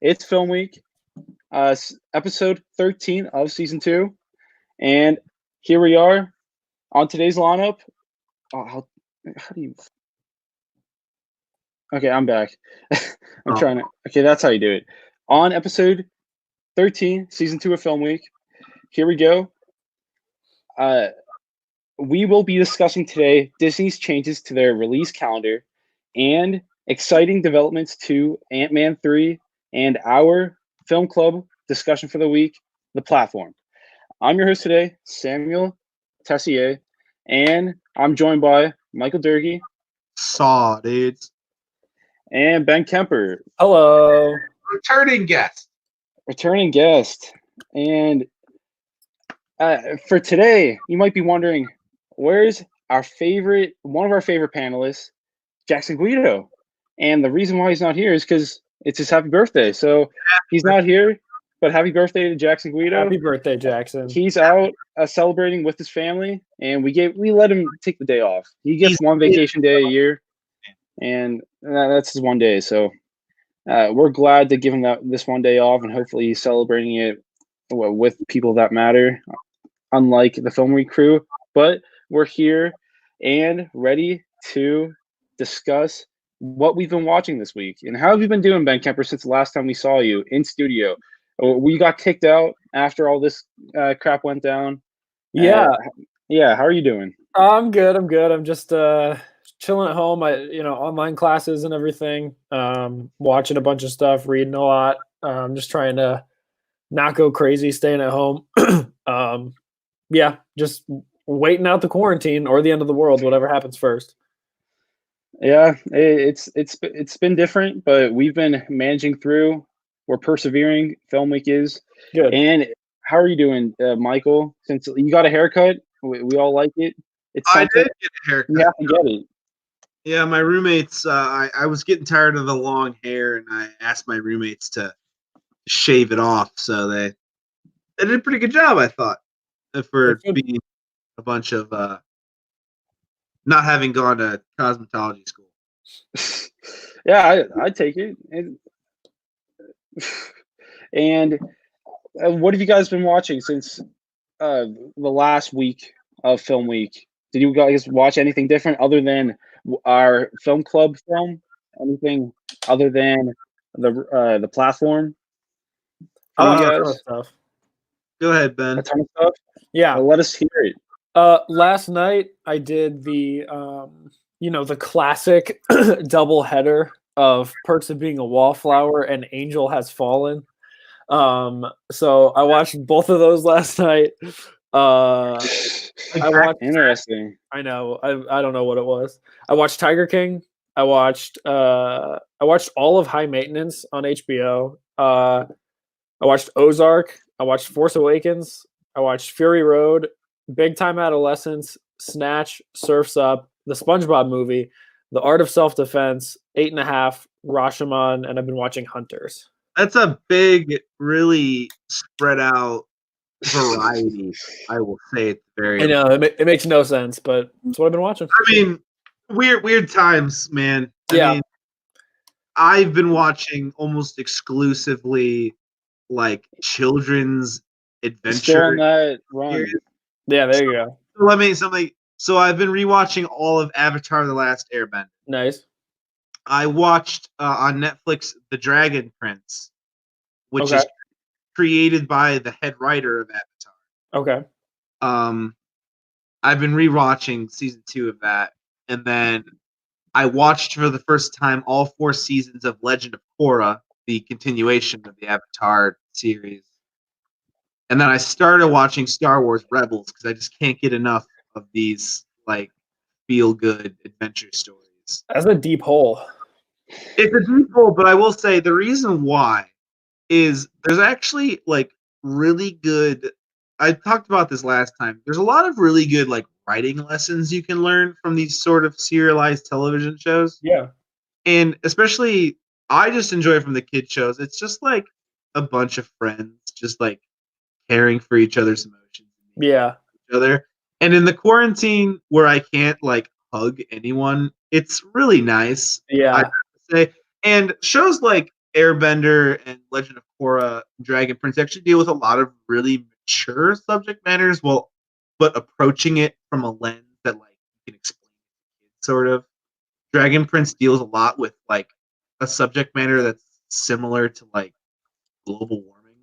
It's Film Week, episode 13 of season 2, and here we are on today's lineup. Oh, how do you? Okay, I'm back. I'm trying to. Okay, that's how you do it. On episode 13, season 2 of Film Week, here we go. We will be discussing today Disney's changes to their release calendar and exciting developments to Ant-Man 3 and our Film Club discussion for the week, The Platform. I'm your host today, Samuel Teyssier, and I'm joined by Michael Doerge. Saw, dudes. And Ben Kemper. Hello. Returning guest. And for today, you might be wondering, where's one of our favorite panelists, Jackson Guido? And the reason why he's not here is because it's his happy birthday. So he's not here, but happy birthday to Jackson Guido. Happy birthday, Jackson. He's out celebrating with his family, and we let him take the day off. He gets one vacation day a year, and that's his one day. So we're glad to give him this one day off, and hopefully he's celebrating it with people that matter, unlike the Film Week crew. But we're here and ready to discuss what we've been watching this week. And how have you been doing, Ben Kemper, since the last time we saw you in studio? We got kicked out after all this crap went down. Yeah. How are you doing? I'm good. I'm just chilling at home. Online classes and everything. Watching a bunch of stuff, reading a lot. Just trying to not go crazy, staying at home. Just waiting out the quarantine or the end of the world, whatever happens first. Yeah, it's been different, but we've been managing through. We're persevering. Film Week is good. And how are you doing, Michael? Since you got a haircut, we all like it. I did get a haircut. You have to get it. Yeah, my roommates. I was getting tired of the long hair, and I asked my roommates to shave it off. So they did a pretty good job, I thought, for being a bunch of not having gone to cosmetology school. Yeah, I take it. And what have you guys been watching since the last week of Film Week? Did you guys watch anything different other than our Film Club film? Anything other than the platform? Stuff. Go ahead, Ben. A ton of stuff? Yeah. Let us hear it. Last night I did the the classic double header of Perks of Being a Wallflower and Angel Has Fallen. So I watched both of those last night. Interesting. I know. I don't know what it was. I watched Tiger King. I watched all of High Maintenance on HBO. I watched Ozark. I watched Force Awakens. I watched Fury Road, Big Time Adolescence, Snatch, Surf's Up, the SpongeBob movie, The Art of Self-Defense, 8.5, Rashomon, and I've been watching Hunters. That's a big, really spread out variety, I will say. It's very. I know it makes no sense, but that's what I've been watching. I mean, weird times, man. I mean, I've been watching almost exclusively like children's adventure. Still on that run. Yeah, there you go. So I've been rewatching all of Avatar: The Last Airbender. Nice. I watched on Netflix The Dragon Prince, which is created by the head writer of Avatar. Okay. I've been rewatching season 2 of that, and then I watched for the first time all 4 seasons of Legend of Korra, the continuation of the Avatar series. And then I started watching Star Wars Rebels because I just can't get enough of these like feel-good adventure stories. That's a deep hole. It's a deep hole, but I will say the reason why is there's actually like really good. I talked about this last time. There's a lot of really good like writing lessons you can learn from these sort of serialized television shows. Yeah. And especially I just enjoy it from the kid shows. It's just like a bunch of friends just like caring for each other's emotions. Yeah. Each other. And in the quarantine where I can't like hug anyone, it's really nice. Yeah. I have to say. And shows like Airbender and Legend of Korra, Dragon Prince actually deal with a lot of really mature subject matters, but approaching it from a lens that like you can explain sort of. Dragon Prince deals a lot with like a subject matter that's similar to like global warming,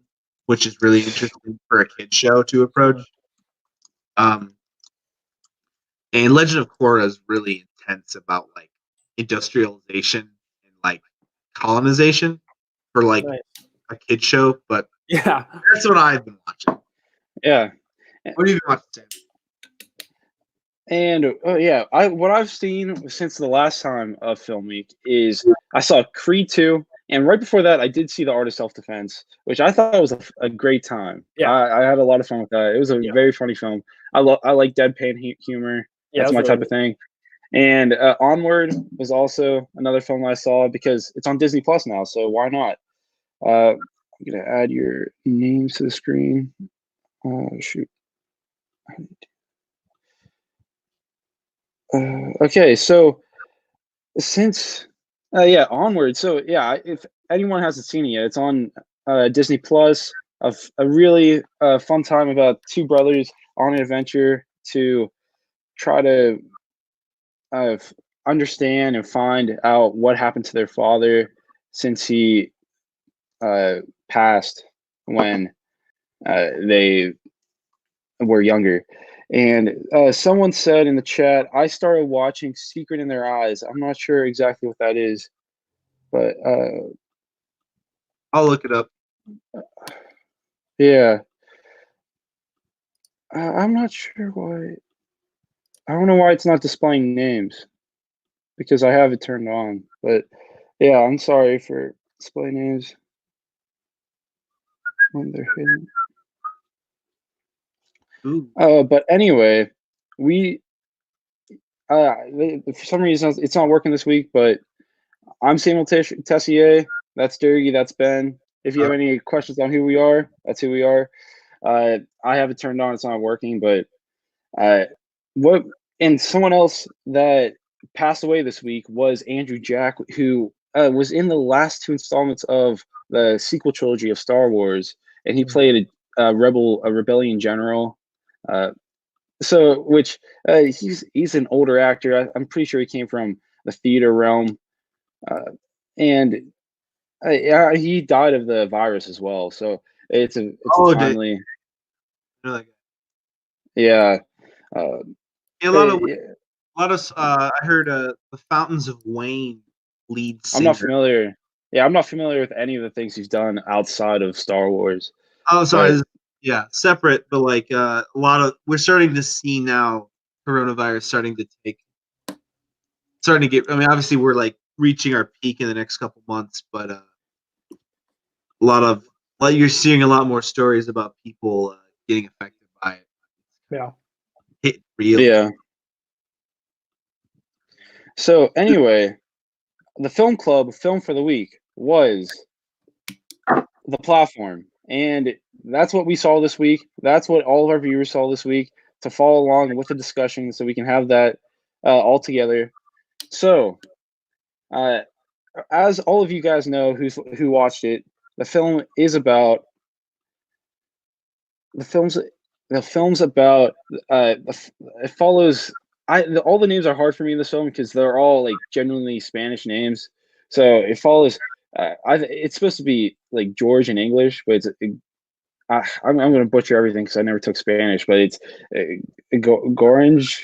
which is really interesting for a kid show to approach. And Legend of Korra is really intense about like industrialization and like colonization for like Nice. a kid show, but Yeah. that's what I've been watching. Yeah. What have you been watching, Sam? And what I've seen since the last time of Film Week is I saw Creed 2, and right before that, I did see The Art of Self-Defense, which I thought was a great time. Yeah. I had a lot of fun with that. It was a very funny film. I like deadpan humor. Yeah, That's my really type of thing. And Onward was also another film I saw because it's on Disney Plus now, so why not? I'm gonna add your names to the screen. Oh shoot. Okay, so since Onward. So yeah, if anyone hasn't seen it yet, it's on Disney Plus. A really fun time about two brothers on an adventure to try to understand and find out what happened to their father since he passed when they were younger. And someone said in the chat, I started watching Secret in Their Eyes. I'm not sure exactly what that is, but I'll look it up. yeah. I'm not sure why. I don't know why it's not displaying names because I have it turned on. But yeah, I'm sorry for display names when they're hidden. But anyway, we for some reason it's not working this week. But I'm Samuel Teyssier. That's Doerge. That's Ben. If you have any questions on who we are, that's who we are. I have it turned on. It's not working, but what and someone else that passed away this week was Andrew Jack, who was in the last two installments of the sequel trilogy of Star Wars, and he played a rebellion general. So, which he's an older actor. I'm pretty sure he came from the theater realm, and he died of the virus as well. So it's a timely. Yeah. A lot of I heard the Fountains of Wayne lead singer. I'm not familiar. Yeah, I'm not familiar with any of the things he's done outside of Star Wars. Oh, sorry. Yeah, separate, but like a lot of we're starting to see now coronavirus starting to get. I mean, obviously we're like reaching our peak in the next couple months, but you're seeing a lot more stories about people getting affected by it. Yeah. Hit real. Yeah. So anyway, the film club film for the week was The Platform, and that's what we saw this week. That's what all of our viewers saw this week. To follow along with the discussion, so we can have that all together. So, as all of you guys know, who watched it, the film is about. The film's about. It follows. All the names are hard for me in this film because they're all like genuinely Spanish names. So it follows. It's supposed to be like George in English, but I'm going to butcher everything because I never took Spanish. But it's Gorange,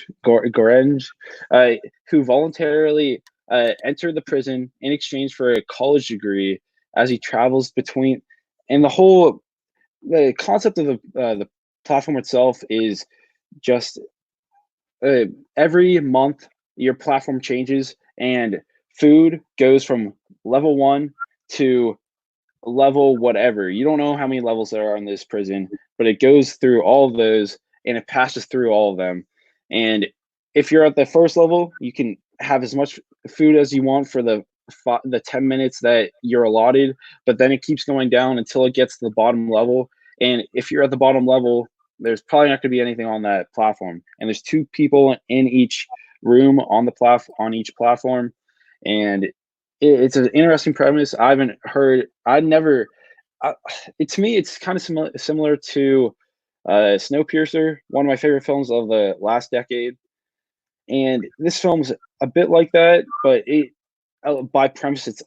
who voluntarily entered the prison in exchange for a college degree as he travels between. And the concept of the platform itself is just every month your platform changes and food goes from level 1 to level whatever. You don't know how many levels there are in this prison, but it goes through all of those and it passes through all of them. And if you're at the first level, you can have as much food as you want for the 10 minutes that you're allotted, but then it keeps going down until it gets to the bottom level. And if you're at the bottom level, there's probably not going to be anything on that platform. And there's 2 people in each room on each platform, and it's an interesting premise. I haven't heard. I never. To me, it's kind of similar to Snowpiercer, one of my favorite films of the last decade. And this film's a bit like that, but by premise,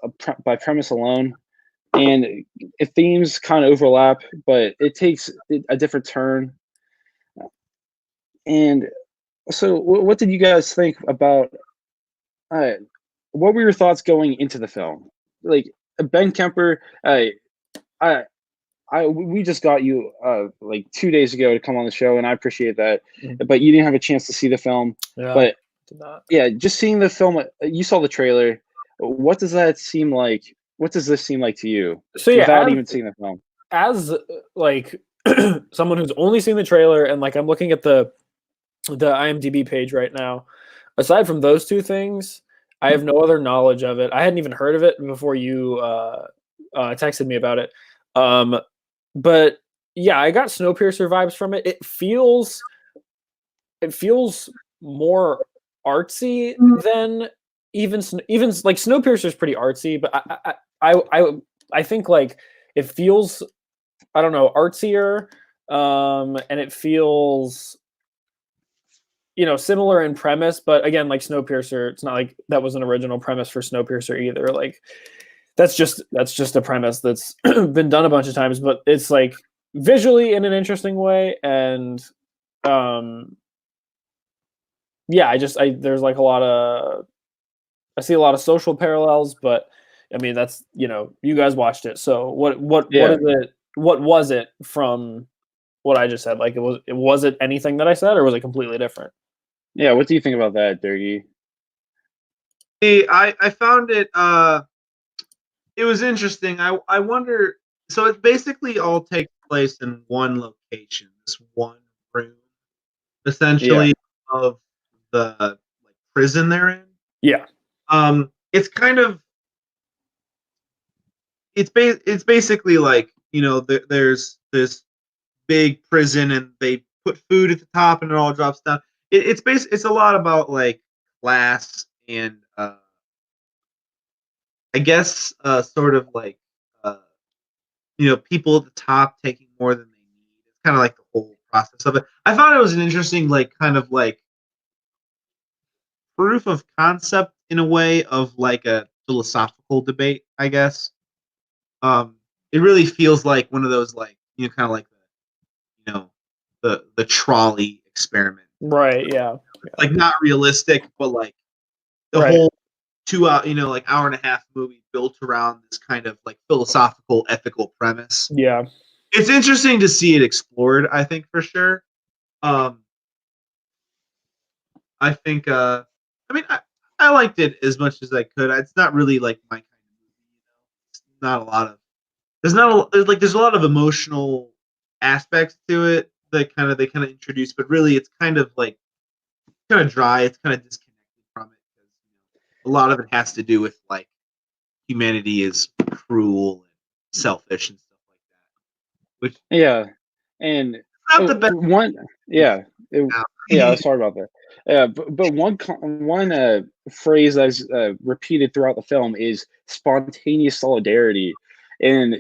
by premise alone, and themes kind of overlap, but it takes a different turn. And so, what did you guys think about? What were your thoughts going into the film? Like Ben Kemper, I we just got you like 2 days ago to come on the show, and I appreciate that. But you didn't have a chance to see the film. Yeah, but did not. Yeah, just seeing the film, you saw the trailer. What does that seem like? What does this seem like to you? So yeah, without even seeing the film. As like someone who's only seen the trailer, and like I'm looking at the IMDb page right now. Aside from those two things, I have no other knowledge of it. I hadn't even heard of it before you texted me about it. But yeah, I got Snowpiercer vibes from it. It feels more artsy than even like Snowpiercer is pretty artsy, but I think like it feels, I don't know, artsier, and it feels, similar in premise, but again, like Snowpiercer, it's not like that was an original premise for Snowpiercer either. Like that's just a premise that's been done a bunch of times, but it's like visually in an interesting way. And yeah, there's like I see a lot of social parallels, but I mean, that's, you guys watched it. So what is it? What was it from what I just said? Like was it anything that I said, or was it completely different? Yeah, what do you think about that, Doerge? I found it it was interesting. I wonder, so it basically all takes place in one location, this one room, essentially, of the like prison they're in. Yeah. It's kind of it's basically like, there's this big prison and they put food at the top and it all drops down. It's a lot about like class and I guess sort of like people at the top taking more than they need. It's kind of like the whole process of it. I thought it was an interesting like kind of like proof of concept in a way of like a philosophical debate, I guess. It really feels like one of those like kind of like the trolley experiment, right? Yeah, like not realistic, but like the whole 2 hour like hour and a half movie built around this kind of like philosophical ethical premise. Yeah, it's interesting to see it explored, I think, for sure. I think I mean I liked it as much as I could. It's not really like my kind of movie, It's not a lot of there's a lot of emotional aspects to it that they kind of introduce, but really it's kind of like kind of dry. It's kind of disconnected from it because a lot of it has to do with like humanity is cruel and selfish and stuff like that. Which and not the best one sorry about that. But one phrase that's repeated throughout the film is spontaneous solidarity, and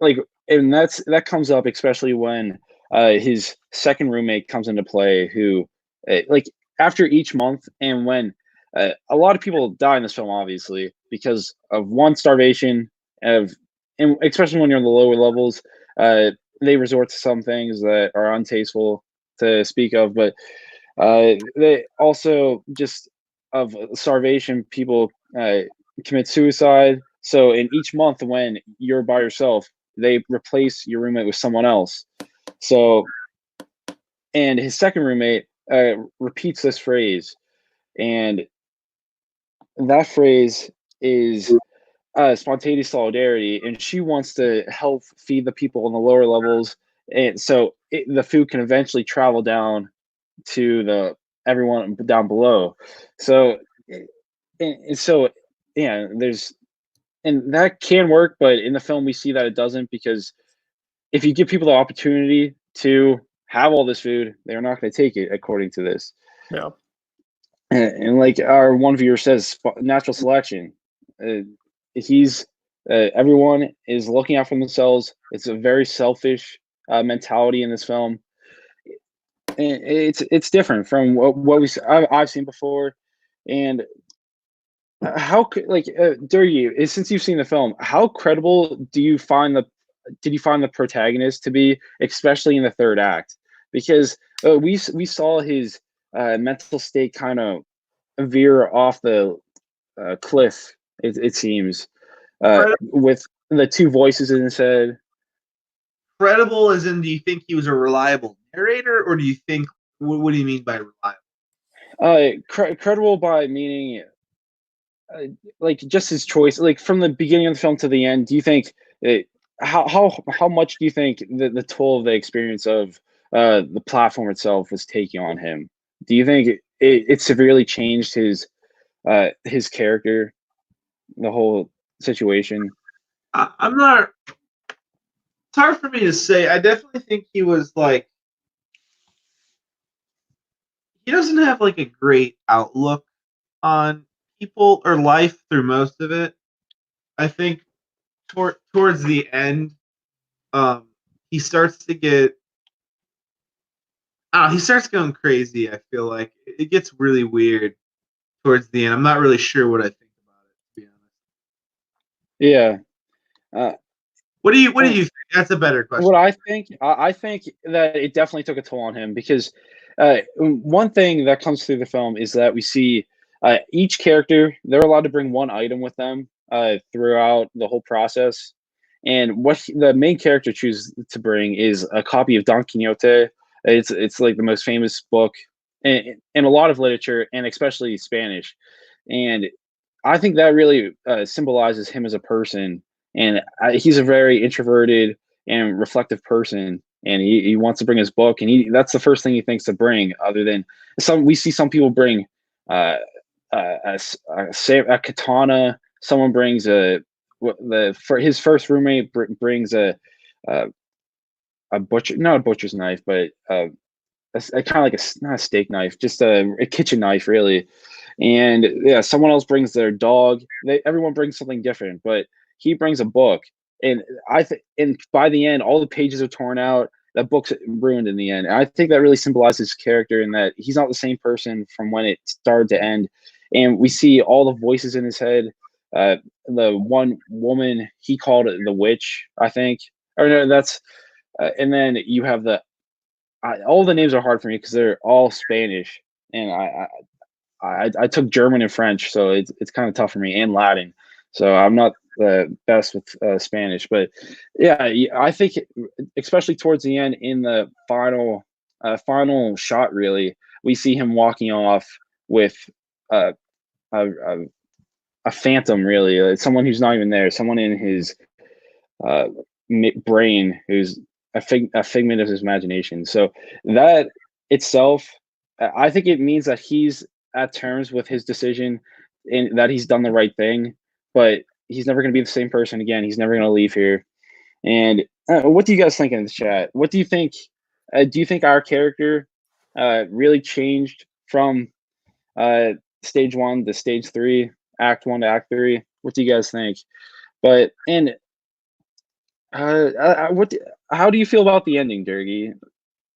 that comes up especially when his second roommate comes into play, who like after each month, and when a lot of people die in this film, obviously because of one, starvation, and especially when you're in the lower levels, they resort to some things that are untasteful to speak of, but they also just of starvation, people commit suicide. So in each month when you're by yourself, they replace your roommate with someone else. So, and his second roommate repeats this phrase, and that phrase is spontaneous solidarity, and she wants to help feed the people in the lower levels, and so the food can eventually travel down to everyone down below. So, there's, and that can work, but in the film we see that it doesn't, because if you give people the opportunity to have all this food, they're not going to take it, according to this. Yeah. And like our one viewer says, natural selection. he's everyone is looking out for themselves. It's a very selfish mentality in this film. It's different from I've seen before, and how could Doerge, since you've seen the film, how credible did you find the protagonist to be, especially in the third act? Because we saw his mental state kind of veer off the cliff. It seems with the two voices in his head. Credible as in, do you think he was a reliable narrator, or do you think what do you mean by reliable? Credible by meaning like just his choice, like from the beginning of the film to the end. Do you think how much do you think the toll of the experience of the platform itself was taking on him? Do you think it severely changed his character, the whole situation? I'm not. It's hard for me to say. I definitely think he was like, he doesn't have like a great outlook on people or life through most of it. I think towards the end, he starts to get. He starts going crazy. I feel like it gets really weird towards the end. I'm not really sure what I think about it, to be honest. Yeah. What do you think? That's a better question. What I think that it definitely took a toll on him, because one thing that comes through the film is that we see each character, they're allowed to bring one item with them throughout the whole process. And what the main character chooses to bring is a copy of Don Quixote. It's like the most famous book in a lot of literature, and especially Spanish. And I think that really symbolizes him as a person. And he's a very introverted and reflective person, and he wants to bring his book, and that's the first thing he thinks to bring. Other than we see some people bring a katana. Someone brings for his first roommate brings a butcher, not a butcher's knife, but a kind of like not a steak knife, just a kitchen knife, really. And yeah, someone else brings their dog. Everyone brings something different, but he brings a book. And and by the end, all the pages are torn out. That book's ruined in the end. And I think that really symbolizes his character, in that he's not the same person from when it started to end. And we see all the voices in his head. The one woman, he called it the witch, I think. Or no, that's and then you have all the names are hard for me because they're all Spanish, and I took German and French, so it's kind of tough for me, and Latin. So I'm not the best with Spanish, but yeah, I think especially towards the end, in the final shot, really, we see him walking off with a phantom, really, someone who's not even there, someone in his brain who's a figment of his imagination. So that itself, I think it means that he's at terms with his decision, and that he's done the right thing, but he's never going to be the same person again. He's never going to leave here. And what do you guys think in the chat? What do you think? Do you think our character really changed from stage 1 to stage 3, act 1 to act 3? What do you guys think? But and how do you feel about the ending, Doerge?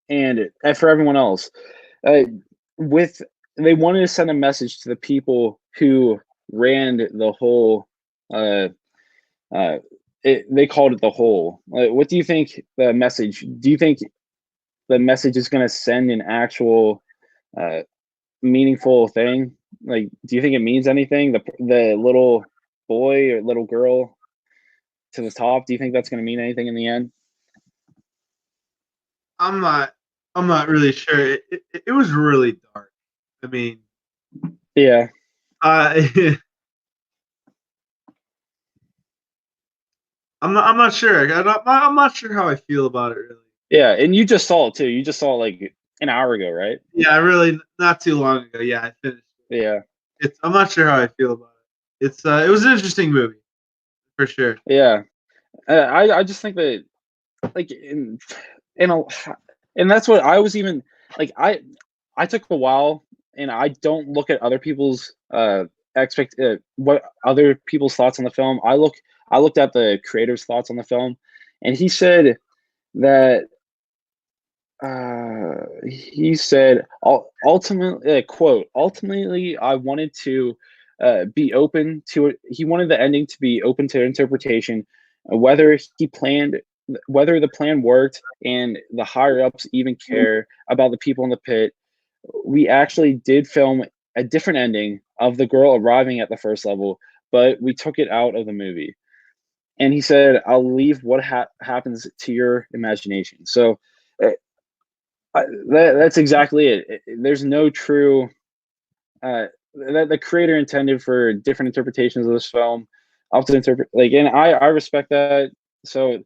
And for everyone else, they wanted to send a message to the people who ran the whole. They called it the whole. What do you think the message? Do you think the message is going to send an actual meaningful thing? Like, do you think it means anything? The little boy or little girl to the top. Do you think that's going to mean anything in the end? I'm not really sure. It was really dark. I mean, yeah. I'm not sure. I'm not sure how I feel about it, really. Yeah, and you just saw it too. You just saw it like an hour ago, right? Yeah, really, not too long ago. Yeah, I finished. Yeah. I'm not sure how I feel about it. It was an interesting movie, for sure. Yeah, I just think that like and that's what I was even like. I took a while, and I don't look at other people's what other people's thoughts on the film. I looked at the creator's thoughts on the film, and he said that he said ultimately, quote, ultimately I wanted to be open to it. He wanted the ending to be open to interpretation, whether the plan worked and the higher ups even care about the people in the pit. We actually did film a different ending of the girl arriving at the first level, but we took it out of the movie. And he said, I'll leave what happens to your imagination. So that's exactly it. There's no true that the creator intended for different interpretations of this film, up to interpret, like, and I respect that. So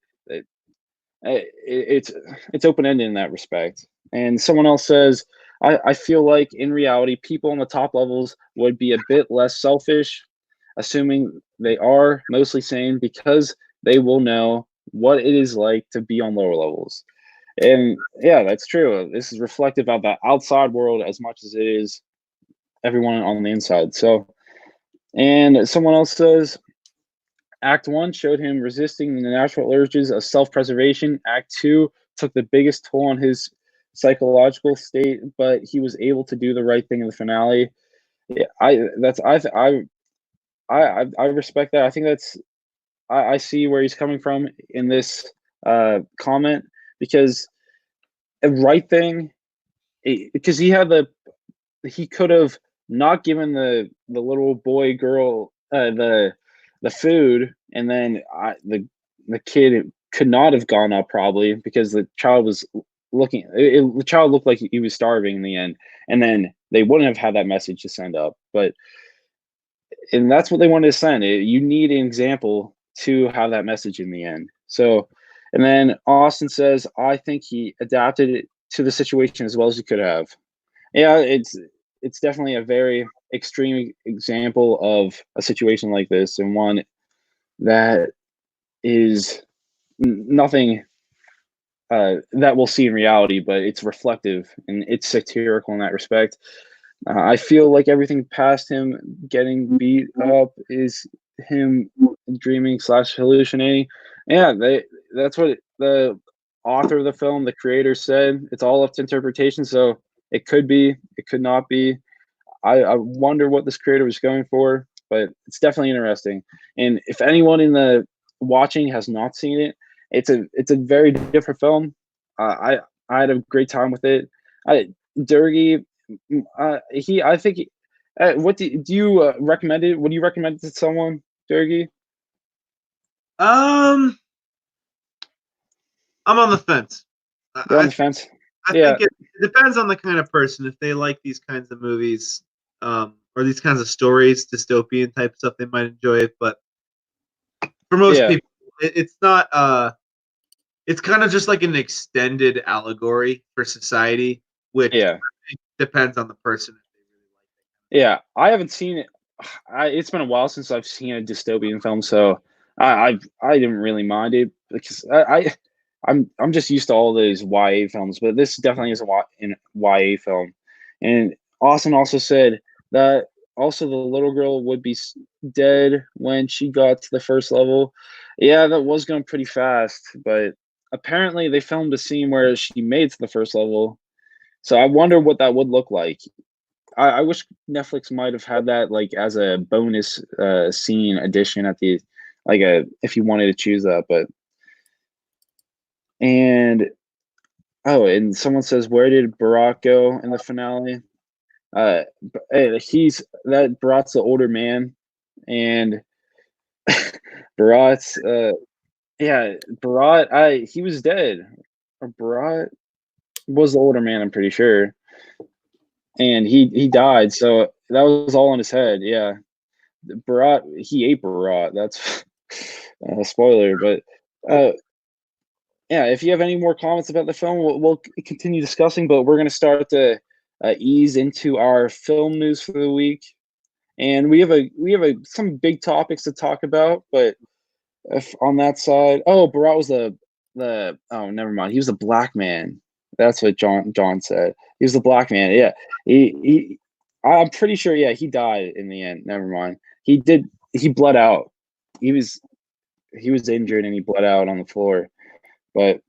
it's open ended in that respect. And someone else says, I feel like in reality, people on the top levels would be a bit less selfish, assuming they are mostly sane, because they will know what it is like to be on lower levels. And yeah, that's true. This is reflective of the outside world as much as it is everyone on the inside. So, and someone else says, Act 1 showed him resisting the natural urges of self-preservation. Act 2 took the biggest toll on his psychological state, but he was able to do the right thing in the finale. Yeah, I respect that. I think I see where he's coming from in this comment, because a right thing, because he could have not given the little boy girl the food, and then the kid could not have gone up, probably because the child was the child looked like he was starving in the end, and then they wouldn't have had that message to send up. And that's what they wanted to send. You need an example to have that message in the end. So, and then Austin says, I think he adapted it to the situation as well as he could have. Yeah, it's definitely a very extreme example of a situation like this, and one that is nothing that we'll see in reality, but it's reflective and it's satirical in that respect. I feel like everything past him getting beat up is him dreaming / hallucinating. Yeah, that's what the author of the film, the creator, said. It's all up to interpretation. So it could be, it could not be. I wonder what this creator was going for, but it's definitely interesting. And if anyone in the watching has not seen it, it's a very different film. I had a great time with it. Doerge, I think. What do you recommend it? Would you recommend it to someone, Doerge? I'm on the fence. You're on the fence. I think it depends on the kind of person. If they like these kinds of movies, or these kinds of stories, dystopian type stuff, they might enjoy it. But for most people, it's not. It's kind of just like an extended allegory for society, which depends on the person. Yeah, I haven't seen it. It's been a while since I've seen a dystopian film, so I didn't really mind it, because I'm just used to all those YA films, but this definitely is a YA film. And Austin also said that also the little girl would be dead when she got to the first level. Yeah, that was going pretty fast, but apparently they filmed a scene where she made it to the first level. So I wonder what that would look like. I wish Netflix might have had that like as a bonus scene addition at the if you wanted to choose that, but. And someone says, where did Barack go in the finale? Barack's the older man, and Barack's Barack, he was dead. Or Barack was the older man, I'm pretty sure, and he died. So that was all in his head. Yeah, Barack, he ate Barack. That's a spoiler, but. Yeah, if you have any more comments about the film, we'll continue discussing, but we're going to start to ease into our film news for the week. And we have some big topics to talk about, but if on that side, Barat was never mind. He was the black man. That's what John said. He was the black man. Yeah. I'm pretty sure. Yeah, he died in the end. Never mind. He did. He bled out. He was injured and he bled out on the floor. But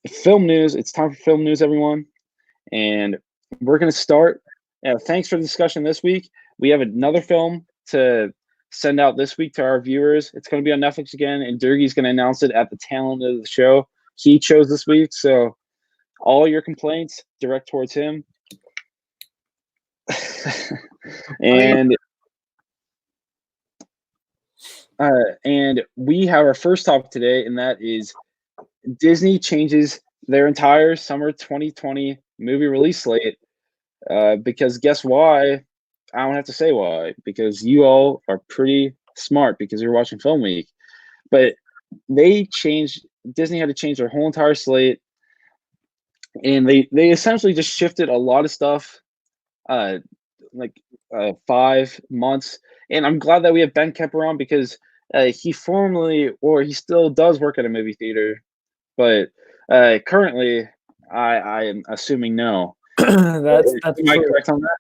film news. It's time for film news, everyone, and we're gonna start. Thanks for the discussion this week. We have another film to send out this week to our viewers. It's going to be on Netflix again, and Doerge's going to announce it at the tail end of the show. He chose this week, so all your complaints direct towards him. and we have our first topic today, and that is Disney changes their entire summer 2020 movie release slate. Because guess why? I don't have to say why, because you all are pretty smart because you're watching Film Week. But Disney had to change their whole entire slate, and they essentially just shifted a lot of stuff, 5 months. And I'm glad that we have Ben Kemper on because he still does work at a movie theater, but currently I am assuming no. That's Am I correct on that?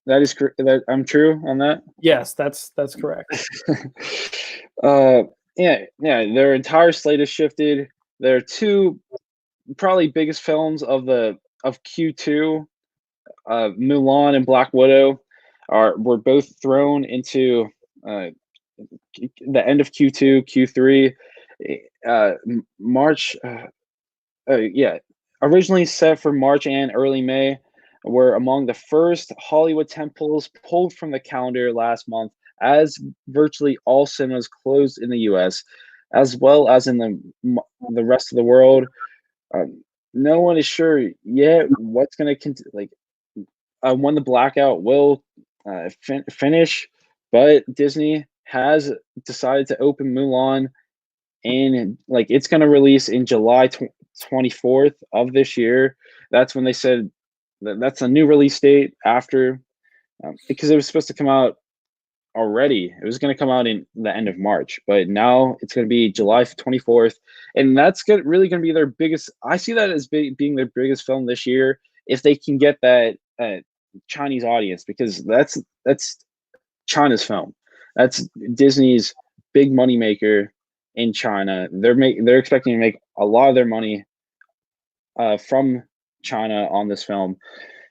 That is correct. That I'm true on that. Yes, that's correct. Yeah. Their entire slate is shifted. Their two probably biggest films of Q2, Mulan and Black Widow, were both thrown into the end of Q2, Q3, March. Originally set for March and early May, were among the first Hollywood tentpoles pulled from the calendar last month, as virtually all cinemas closed in the U.S., as well as in the rest of the world. No one is sure yet what's going to when the blackout will finish, but Disney has decided to open Mulan, and it's going to release in July 24th of this year. That's when they said that's a new release date after, because it was supposed to come out already. It was going to come out in the end of March, but now it's going to be July 24th, and that's really going to be their biggest. I see that as being their biggest film this year if they can get that Chinese audience, because that's China's film. That's Disney's big money maker in China. They're expecting to make a lot of their money from China on this film.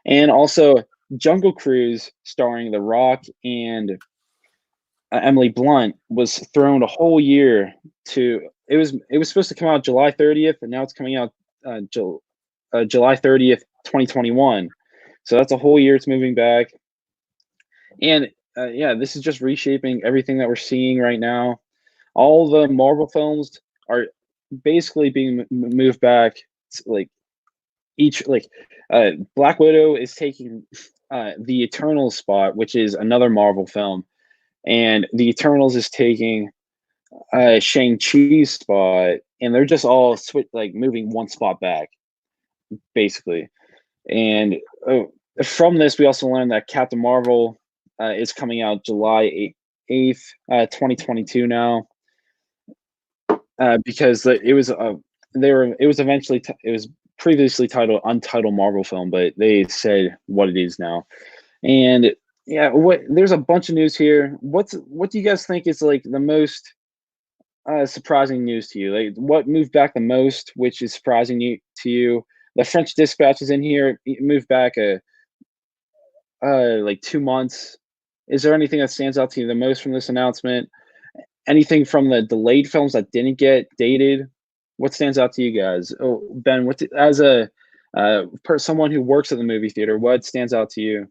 And also Jungle Cruise, starring The Rock and Emily Blunt, was thrown a whole year to. It was supposed to come out July 30th, and now it's coming out July 30th, 2021. So that's a whole year it's moving back. And this is just reshaping everything that we're seeing right now. All the Marvel films are basically being moved back. Black Widow is taking the Eternals spot, which is another Marvel film, and the Eternals is taking Shang-Chi's spot, and they're just all moving one spot back, basically. And from this, we also learned that Captain Marvel is coming out July 8th, 2022 now, because it was previously titled Untitled Marvel Film, but they said what it is now. And there's a bunch of news here. What do you guys think is the most surprising news to you? What moved back the most, which is surprising to you? The French Dispatch is in here. It moved back 2 months. Is there anything that stands out to you the most from this announcement? Anything from the delayed films that didn't get dated? What stands out to you guys? Oh, Ben, as someone who works at the movie theater, what stands out to you?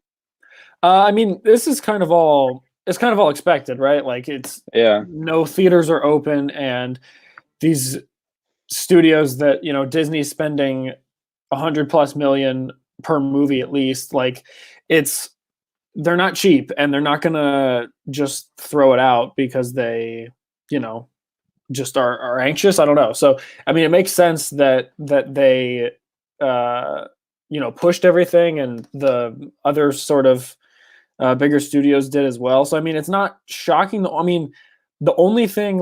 I mean, this is kind of all expected, right? No theaters are open, and these studios that Disney's spending $100+ million per movie at least, they're not cheap, and they're not gonna just throw it out because they just are anxious. I don't know. So I mean, it makes sense that they pushed everything, and the other sort of bigger studios did as well. So I mean, it's not shocking. I mean, the only thing,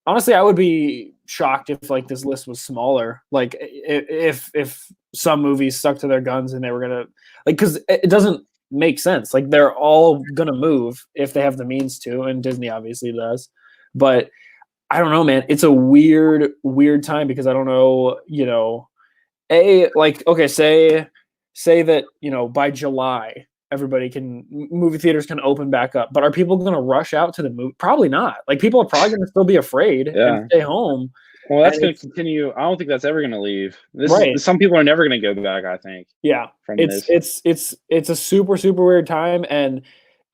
honestly, I would be shocked if this list was smaller. If some movies stuck to their guns and they were gonna because it doesn't make sense. Like they're all gonna move if they have the means to, and Disney obviously does. But I don't know, man. It's a weird time because I don't know, okay, say that, by July everybody movie theaters can open back up, but are people going to rush out to the movie? Probably not. Like people are probably going to still be afraid and stay home. Well, that's going to continue. I don't think that's ever going to leave. Some people are never going to go back, I think. Yeah. It's a super, super weird time. And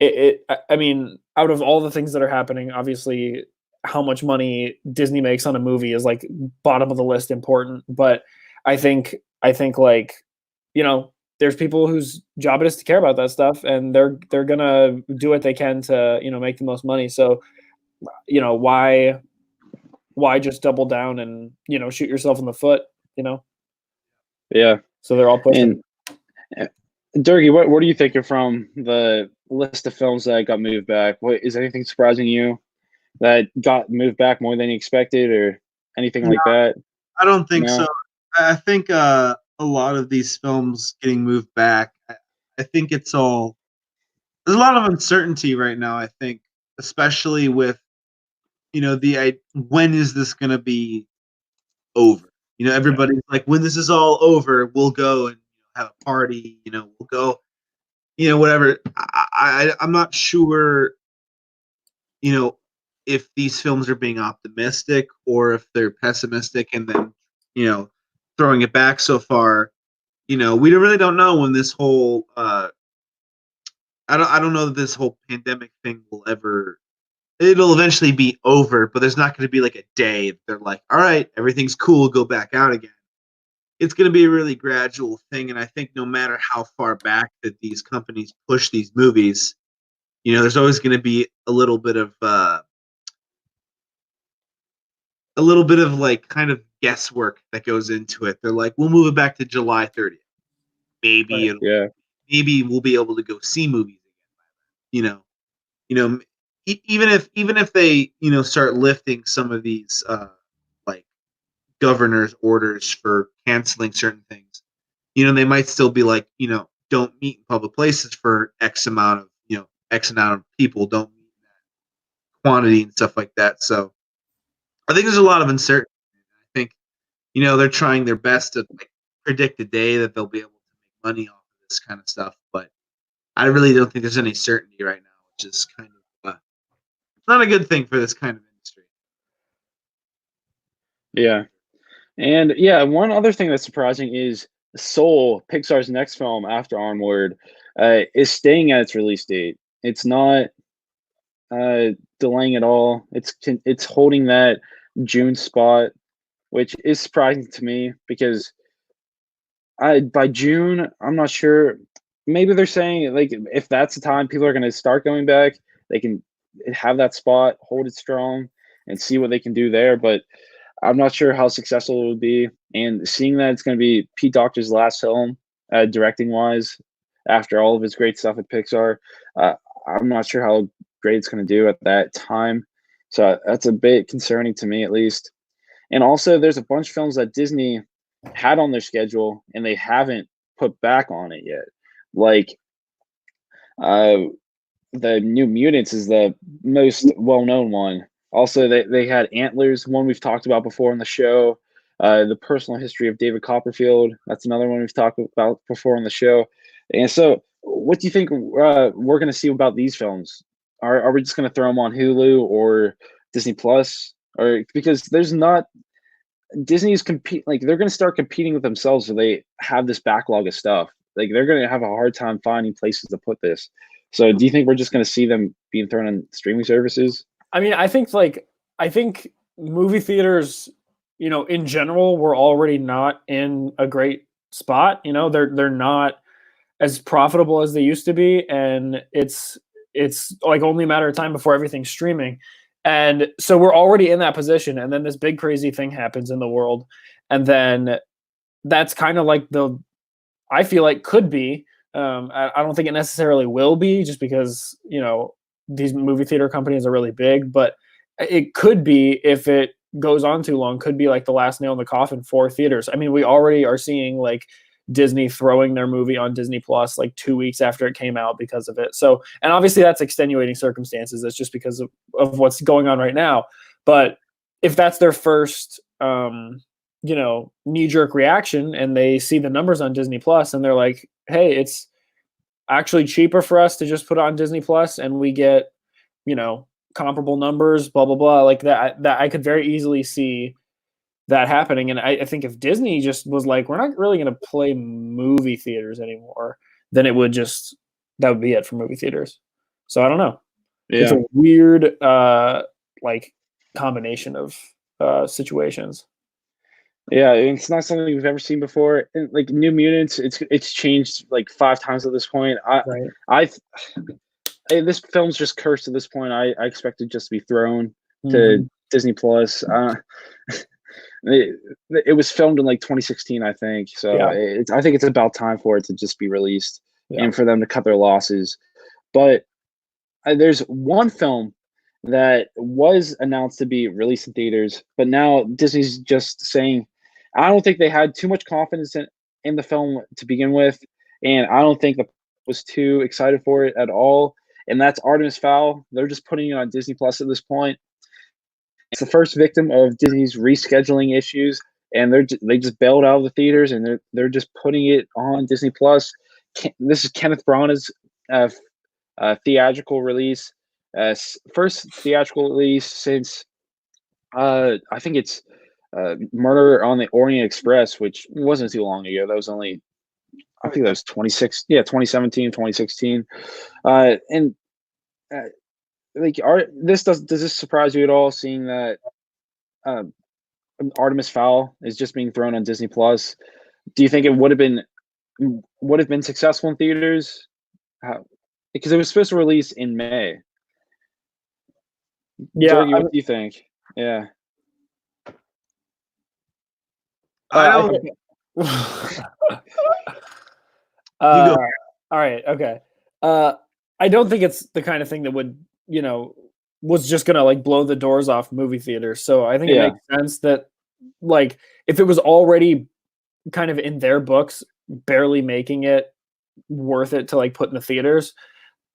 I mean, out of all the things that are happening, obviously how much money Disney makes on a movie is like bottom of the list important. But I think like, there's people whose job it is to care about that stuff, and they're gonna do what they can to make the most money. So, why just double down and shoot yourself in the foot? Yeah. So they're all pushing. And Doerge, what do you think from the list of films that got moved back? What is anything surprising you that got moved back more than you expected, or anything like that? I don't think so. I think a lot of these films getting moved back, I think there's a lot of uncertainty right now, I think, especially with, when is this going to be over? Everybody's like, when this is all over, we'll go and have a party, we'll go, whatever. I'm not sure, if these films are being optimistic or if they're pessimistic and then, throwing it back so far. We really don't know when this whole I don't know that this whole pandemic thing it'll eventually be over, but there's not going to be like a day they're like, all right, everything's cool, go back out again. It's going to be a really gradual thing, and I think no matter how far back that these companies push these movies, there's always going to be a little bit of like kind of guesswork that goes into it. They're like, we'll move it back to July 30th. Maybe maybe we'll be able to go see movies again. Even if they start lifting some of these like governor's orders for canceling certain things, they might still be like, don't meet in public places for X amount of people, don't meet that quantity and stuff like that. So I think there's a lot of uncertainty. I think, they're trying their best to predict a day that they'll be able to make money off of this kind of stuff, but I really don't think there's any certainty right now, which is kind of not a good thing for this kind of industry. Yeah. And one other thing that's surprising is Soul, Pixar's next film after Onward, is staying at its release date. It's not delaying at all. It's holding that June spot, which is surprising to me because by June, I'm not sure. Maybe they're saying like if that's the time people are going to start going back, they can have that spot, hold it strong, and see what they can do there. But I'm not sure how successful it would be. And seeing that it's going to be Pete Docter's last film, directing wise, after all of his great stuff at Pixar, I'm not sure how great it's going to do at that time. So that's a bit concerning to me, at least. And also, there's a bunch of films that Disney had on their schedule and they haven't put back on it yet. Like the New Mutants is the most well-known one. Also, they had Antlers, one we've talked about before on the show. The Personal History of David Copperfield, that's another one we've talked about before on the show. And so, what do you think we're going to see about these films? Are we just going to throw them on Hulu or Disney Plus? Or because there's not Disney's they're going to start competing with themselves, so they have this backlog of stuff. Like they're going to have a hard time finding places to put this. So, do you think we're just going to see them being thrown on streaming services? I mean, I think movie theaters, in general, were already not in a great spot. They're not as profitable as they used to be, and it's like only a matter of time before everything's streaming. And so we're already in that position, and then this big crazy thing happens in the world, and then that's kind of like I feel like could be. I don't think it necessarily will be, just because these movie theater companies are really big, but it could be, if it goes on too long, could be like the last nail in the coffin for theaters. I mean, we already are seeing like Disney throwing their movie on Disney Plus like 2 weeks after it came out because of it. So, and obviously that's extenuating circumstances. That's just because of what's going on right now. But if that's their first, knee-jerk reaction, and they see the numbers on Disney Plus, and they're like, "Hey, it's actually cheaper for us to just put it on Disney Plus, and we get, comparable numbers, blah blah blah," like that I could very easily see that happening. And I think if Disney just was like, "We're not really going to play movie theaters anymore," then that would be it for movie theaters. So I don't know. Yeah. It's a weird like combination of situations. Yeah, it's not something we've ever seen before. And, like New Mutants, it's changed like 5 times at this point. This film's just cursed at this point. I expect it just to be thrown to Disney Plus. It was filmed in like 2016, I think. So yeah. I think it's about time for it to just be released and for them to cut their losses. But there's one film that was announced to be released in theaters, but now Disney's just saying, I don't think they had too much confidence in the film to begin with, and I don't think was too excited for it at all. And that's Artemis Fowl. They're just putting it on Disney Plus at this point. It's the first victim of Disney's rescheduling issues, and they just bailed out of the theaters, and they're just putting it on Disney Plus. This is Kenneth Branagh's theatrical release, first theatrical release since I think it's Murder on the Orient Express, which wasn't too long ago. That was only, I think that was 2017, 2016. And like, does this surprise you at all, seeing that Artemis Fowl is just being thrown on Disney Plus? Do you think it would have been successful in theaters? Because it was supposed to release in May. Yeah, Doerge, what do you think? Yeah. All right. Okay. I don't think it's the kind of thing that would, was just gonna like blow the doors off movie theaters. So I think it makes sense that, like, if it was already kind of in their books, barely making it worth it to like put in the theaters,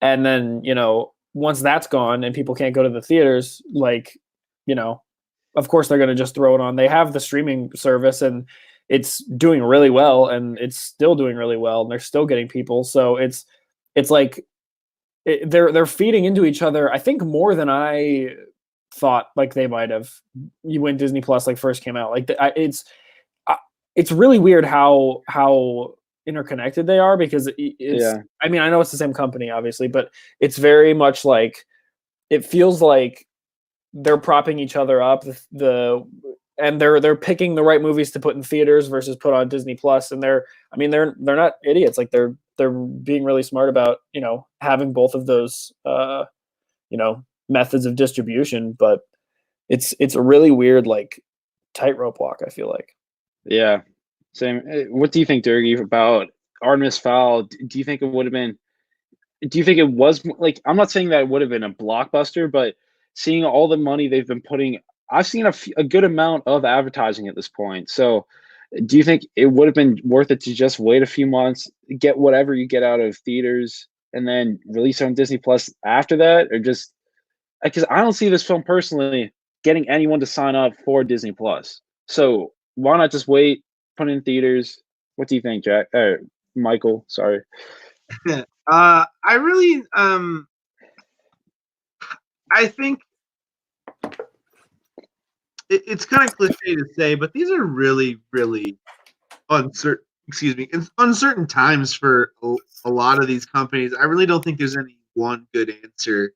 and then once that's gone and people can't go to the theaters, like, of course they're going to just throw it on. They have the streaming service, and it's doing really well, and it's still doing really well, and they're still getting people. So it's like they're feeding into each other, I think, more than I thought like they might have when Disney Plus like first came out. Like it's really weird how interconnected they are, because I mean, I know it's the same company obviously, but it's very much like, it feels like they're propping each other up, and they're picking the right movies to put in theaters versus put on Disney Plus. And they're not idiots. Like they're being really smart about, having both of those, methods of distribution. But it's a really weird, like, tightrope walk, I feel like. Yeah. Same. What do you think, Doerge, about Artemis Fowl? Do you think it would have been? Do you think it was, like? I'm not saying that it would have been a blockbuster, but seeing all the money they've been putting, I've seen a good amount of advertising at this point. So, do you think it would have been worth it to just wait a few months, get whatever you get out of theaters, and then release it on Disney Plus after that, or just because I don't see this film personally getting anyone to sign up for Disney Plus. So why not just wait? Put it in theaters. What do you think, Jack? Michael, sorry. I really, I think it's kind of cliche to say, but these are really, really uncertain times for a lot of these companies. I really don't think there's any one good answer.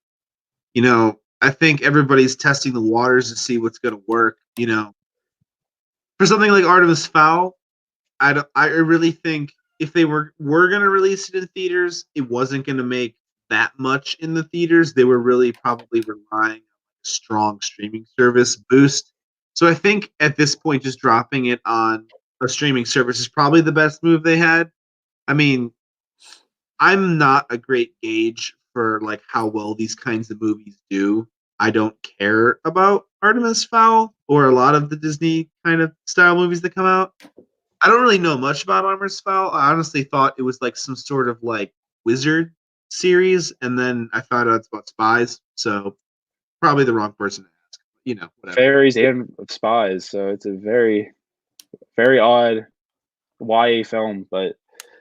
I think everybody's testing the waters to see what's going to work. For something like Artemis Fowl, I really think if they were going to release it in theaters, it wasn't going to make that much in the theaters. They were really probably relying on a strong streaming service boost. So I think at this point, just dropping it on a streaming service is probably the best move they had. I mean, I'm not a great gauge for like how well these kinds of movies do. I don't care about Artemis Fowl or a lot of the Disney kind of style movies that come out. I don't really know much about Armor's Fowl. I honestly thought it was like some sort of like wizard series, and then I found out it's about spies. So probably the wrong person to ask. Whatever. Fairies and spies, so it's a very, very odd YA film. But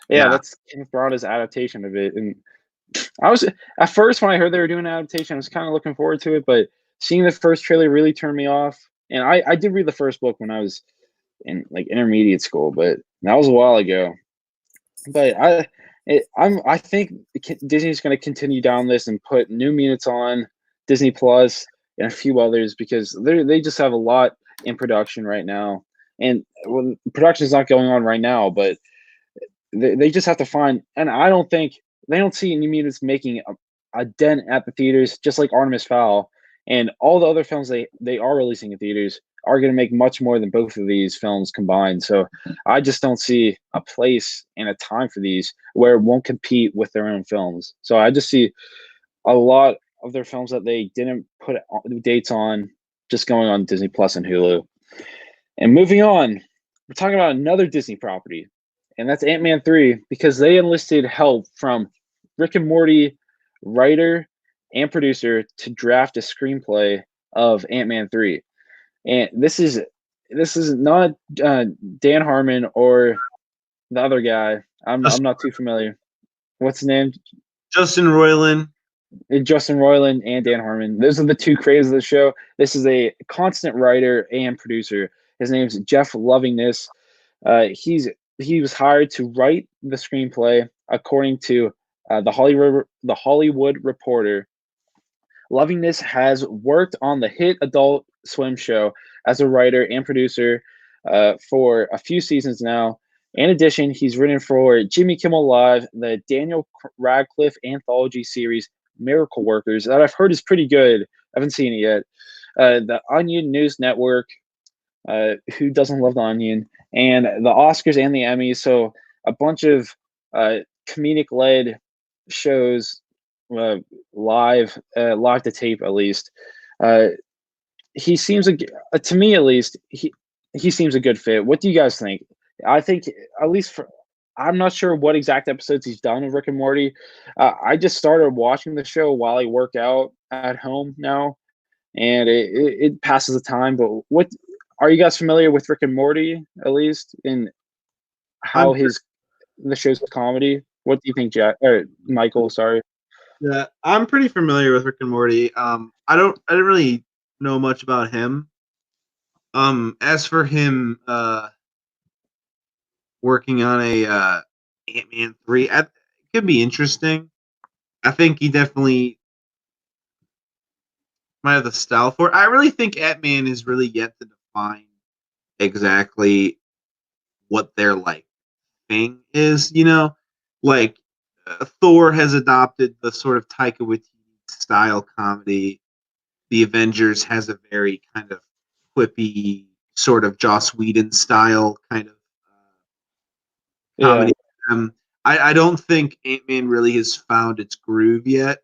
yeah, that's Kenneth Branagh's adaptation of it. And I was at first when I heard they were doing an adaptation, I was kind of looking forward to it, but seeing the first trailer really turned me off. And I did read the first book when I was in like intermediate school, but that was a while ago. But I think Disney's going to continue down this and put New Mutants on Disney Plus and a few others because they just have a lot in production right now. And well, production is not going on right now, but they just have to find. And I don't think they don't see New Mutants making a dent at the theaters, just like Artemis Fowl and all the other films they are releasing in theaters are going to make much more than both of these films combined. So I just don't see a place and a time for these where it won't compete with their own films. So I just see a lot of their films that they didn't put dates on just going on Disney Plus and Hulu. And moving on, we're talking about another Disney property, and that's Ant-Man 3, because they enlisted help from Rick and Morty writer and producer to draft a screenplay of Ant-Man 3. And this is not Dan Harmon or the other guy. I'm not too familiar. What's his name? Justin Roiland. Justin Roiland and Dan Harmon. Those are the two creators of the show. This is a constant writer and producer. His name's Jeff Lovingness. He was hired to write the screenplay, according to the Hollywood Reporter. Lovingness has worked on the hit Adult Swim show as a writer and producer for a few seasons now. In addition, he's written for Jimmy Kimmel Live, the Daniel Radcliffe anthology series Miracle Workers, that I've heard is pretty good. I haven't seen it yet. The Onion News Network, who doesn't love the Onion, and the Oscars and the Emmys. So a bunch of comedic-led shows, live to tape at least. He seems to me at least he seems a good fit. What do you guys think? I think at least I'm not sure what exact episodes he's done of Rick and Morty. I just started watching the show while I work out at home now, and it passes the time. But what are you guys familiar with Rick and Morty at least, in how the show's comedy? What do you think, Jack or Michael? Sorry. Yeah, I'm pretty familiar with Rick and Morty. I didn't really know much about him. As for him, working on a Ant-Man 3, it could be interesting. I think he definitely might have the style for it. I really think Ant-Man is really yet to define exactly what their like thing is. Like Thor has adopted the sort of Taika Waititi style comedy. The Avengers has a very kind of quippy, sort of Joss Whedon style kind of comedy. Yeah. I don't think Ant-Man really has found its groove yet.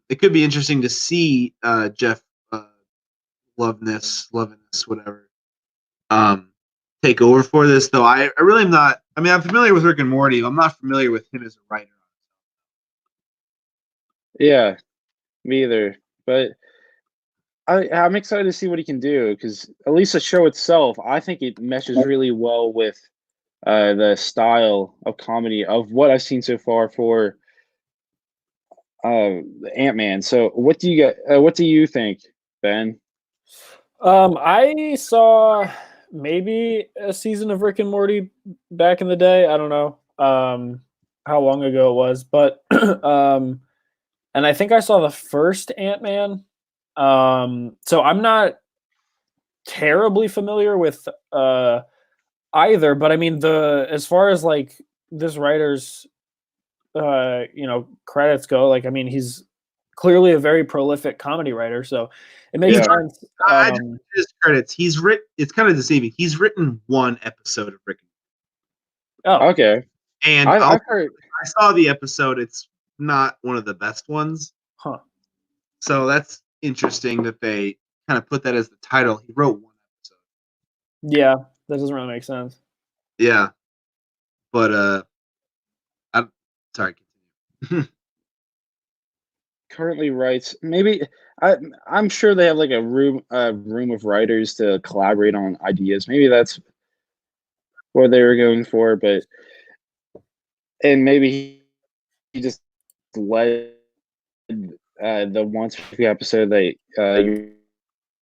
It could be interesting to see Jeff Lovingness, whatever, take over for this, though. I really am not. I mean, I'm familiar with Rick and Morty. I'm not familiar with him as a writer. Yeah, me either. But I'm excited to see what he can do, because at least the show itself, I think it meshes really well with the style of comedy of what I've seen so far for Ant-Man. So what do you think, Ben? I saw maybe a season of Rick and Morty back in the day. I don't know how long ago it was, but and I think I saw the first Ant-Man. So I'm not terribly familiar with either, but I mean, as far as like this writer's credits go, like, I mean, he's clearly a very prolific comedy writer, so it makes sense. His credits, it's kind of deceiving. He's written one episode of Rick. Oh, okay. And I saw the episode. It's not one of the best ones. Huh. So that's interesting that they kind of put that as the title. He wrote one episode. Yeah, that doesn't really make sense. Yeah, but I'm sorry. Continue. Currently writes maybe I'm sure they have like a room of writers to collaborate on ideas. Maybe that's what they were going for, but and maybe he just led the one specific episode that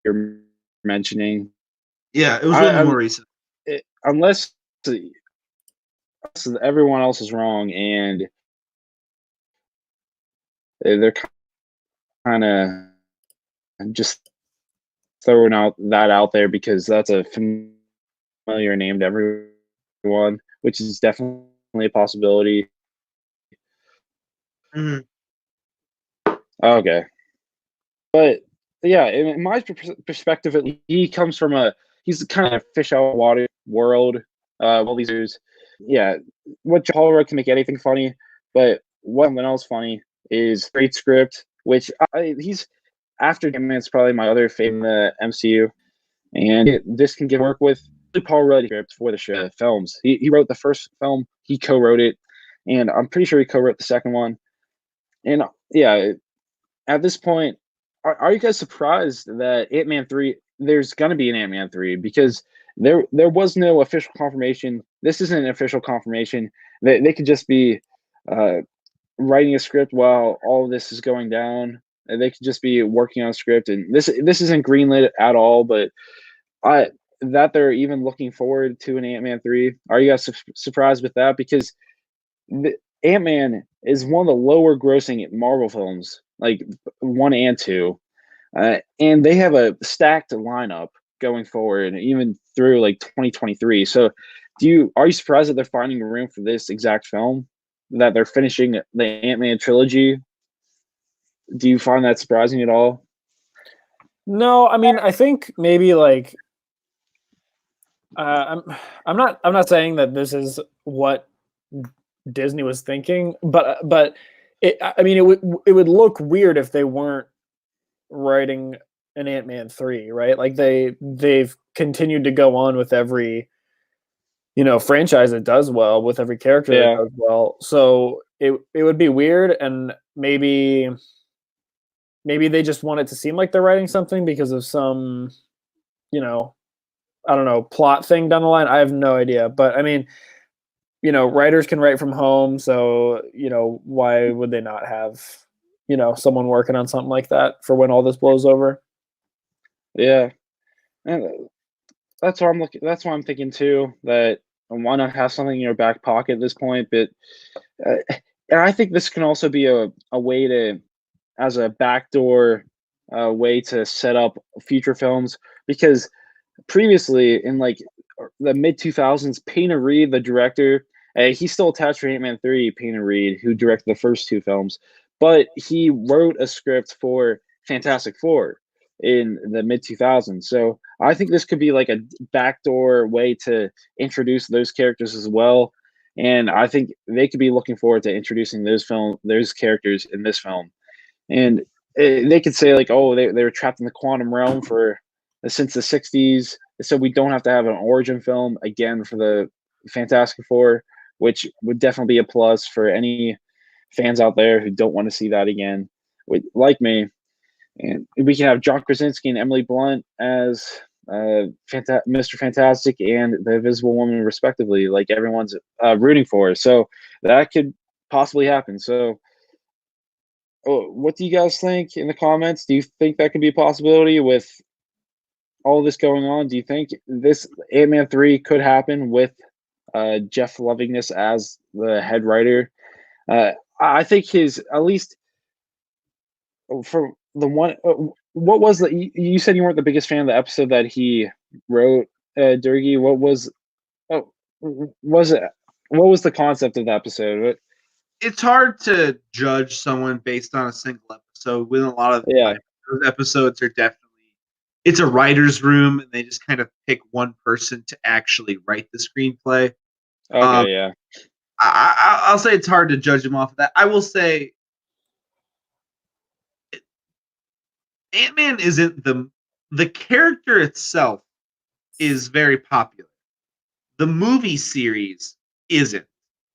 you're mentioning. Yeah, it was one of the I more recent. unless everyone else is wrong and they're kind of just throwing out there because that's a familiar name to everyone, which is definitely a possibility. Mhm. Okay, but yeah, in my perspective, he comes from he's kind of fish out of water world. All these years, yeah, what Paul wrote can make anything funny, but what else funny is great script, which he's after Ant-Man's probably my other favorite in the MCU, and this can get work with Paul wrote script for the show films. He wrote the first film, he co-wrote it, and I'm pretty sure he co-wrote the second one. And yeah, at this point, are you guys surprised that Ant-Man 3 there's gonna be an Ant-Man 3? Because there was no official confirmation. This isn't an official confirmation. They could just be uh, writing a script while all of this is going down. And they could just be working on a script, and this isn't greenlit at all. But I that they're even looking forward to an Ant-Man 3. Are you guys surprised with that? Because the Ant-Man is one of the lower grossing Marvel films, like 1 and 2. And they have a stacked lineup going forward, even through like 2023. So, are you surprised that they're finding room for this exact film? That they're finishing the Ant-Man trilogy? Do you find that surprising at all? No, I mean, I think maybe like I'm not saying that this is what Disney was thinking, but I mean it would look weird if they weren't writing an Ant-Man 3, right? Like they've continued to go on with every franchise that does well, with every character that Yeah, does well. So it would be weird, and maybe they just want it to seem like they're writing something because of some, you know, I don't know, plot thing down the line. I have no idea. But I mean, writers can write from home, so, why would they not have, someone working on something like that for when all this blows over? yeah, and that's what I'm looking. That's what I'm thinking too. That why not have something in your back pocket at this point? But uh, and I think this can also be a way to as a backdoor way to set up future films because previously in like the mid 2000s, Payne Reed, the director, he's still attached to Ant-Man 3, Payne Reed, who directed the first two films, but he wrote a script for Fantastic Four in the mid 2000s. So I think this could be like a backdoor way to introduce those characters as well. And I think they could be looking forward to introducing those characters in this film. And they could say like, oh, they were trapped in the quantum realm for since the 60s, so we don't have to have an origin film again for the Fantastic Four, which would definitely be a plus for any fans out there who don't want to see that again, like me. And we can have John Krasinski and Emily Blunt as Mr. Fantastic and the Invisible Woman, respectively, like everyone's rooting for. So that could possibly happen. So what do you guys think in the comments? Do you think that could be a possibility with all this going on? Do you think this Ant-Man 3 could happen with Jeff Lovingness as the head writer? I think his, at least for the one, what was you said you weren't the biggest fan of the episode that he wrote, Doerge. Oh, was it, what was the concept of the episode? It's hard to judge someone based on a single episode. With a lot of the Yeah. time, those episodes are definitely it's a writer's room, and they just kind of pick one person to actually write the screenplay. Um, Okay. Yeah. I'll say it's hard to judge them off of that. I will say Ant-Man isn't the character itself is very popular. The movie series isn't.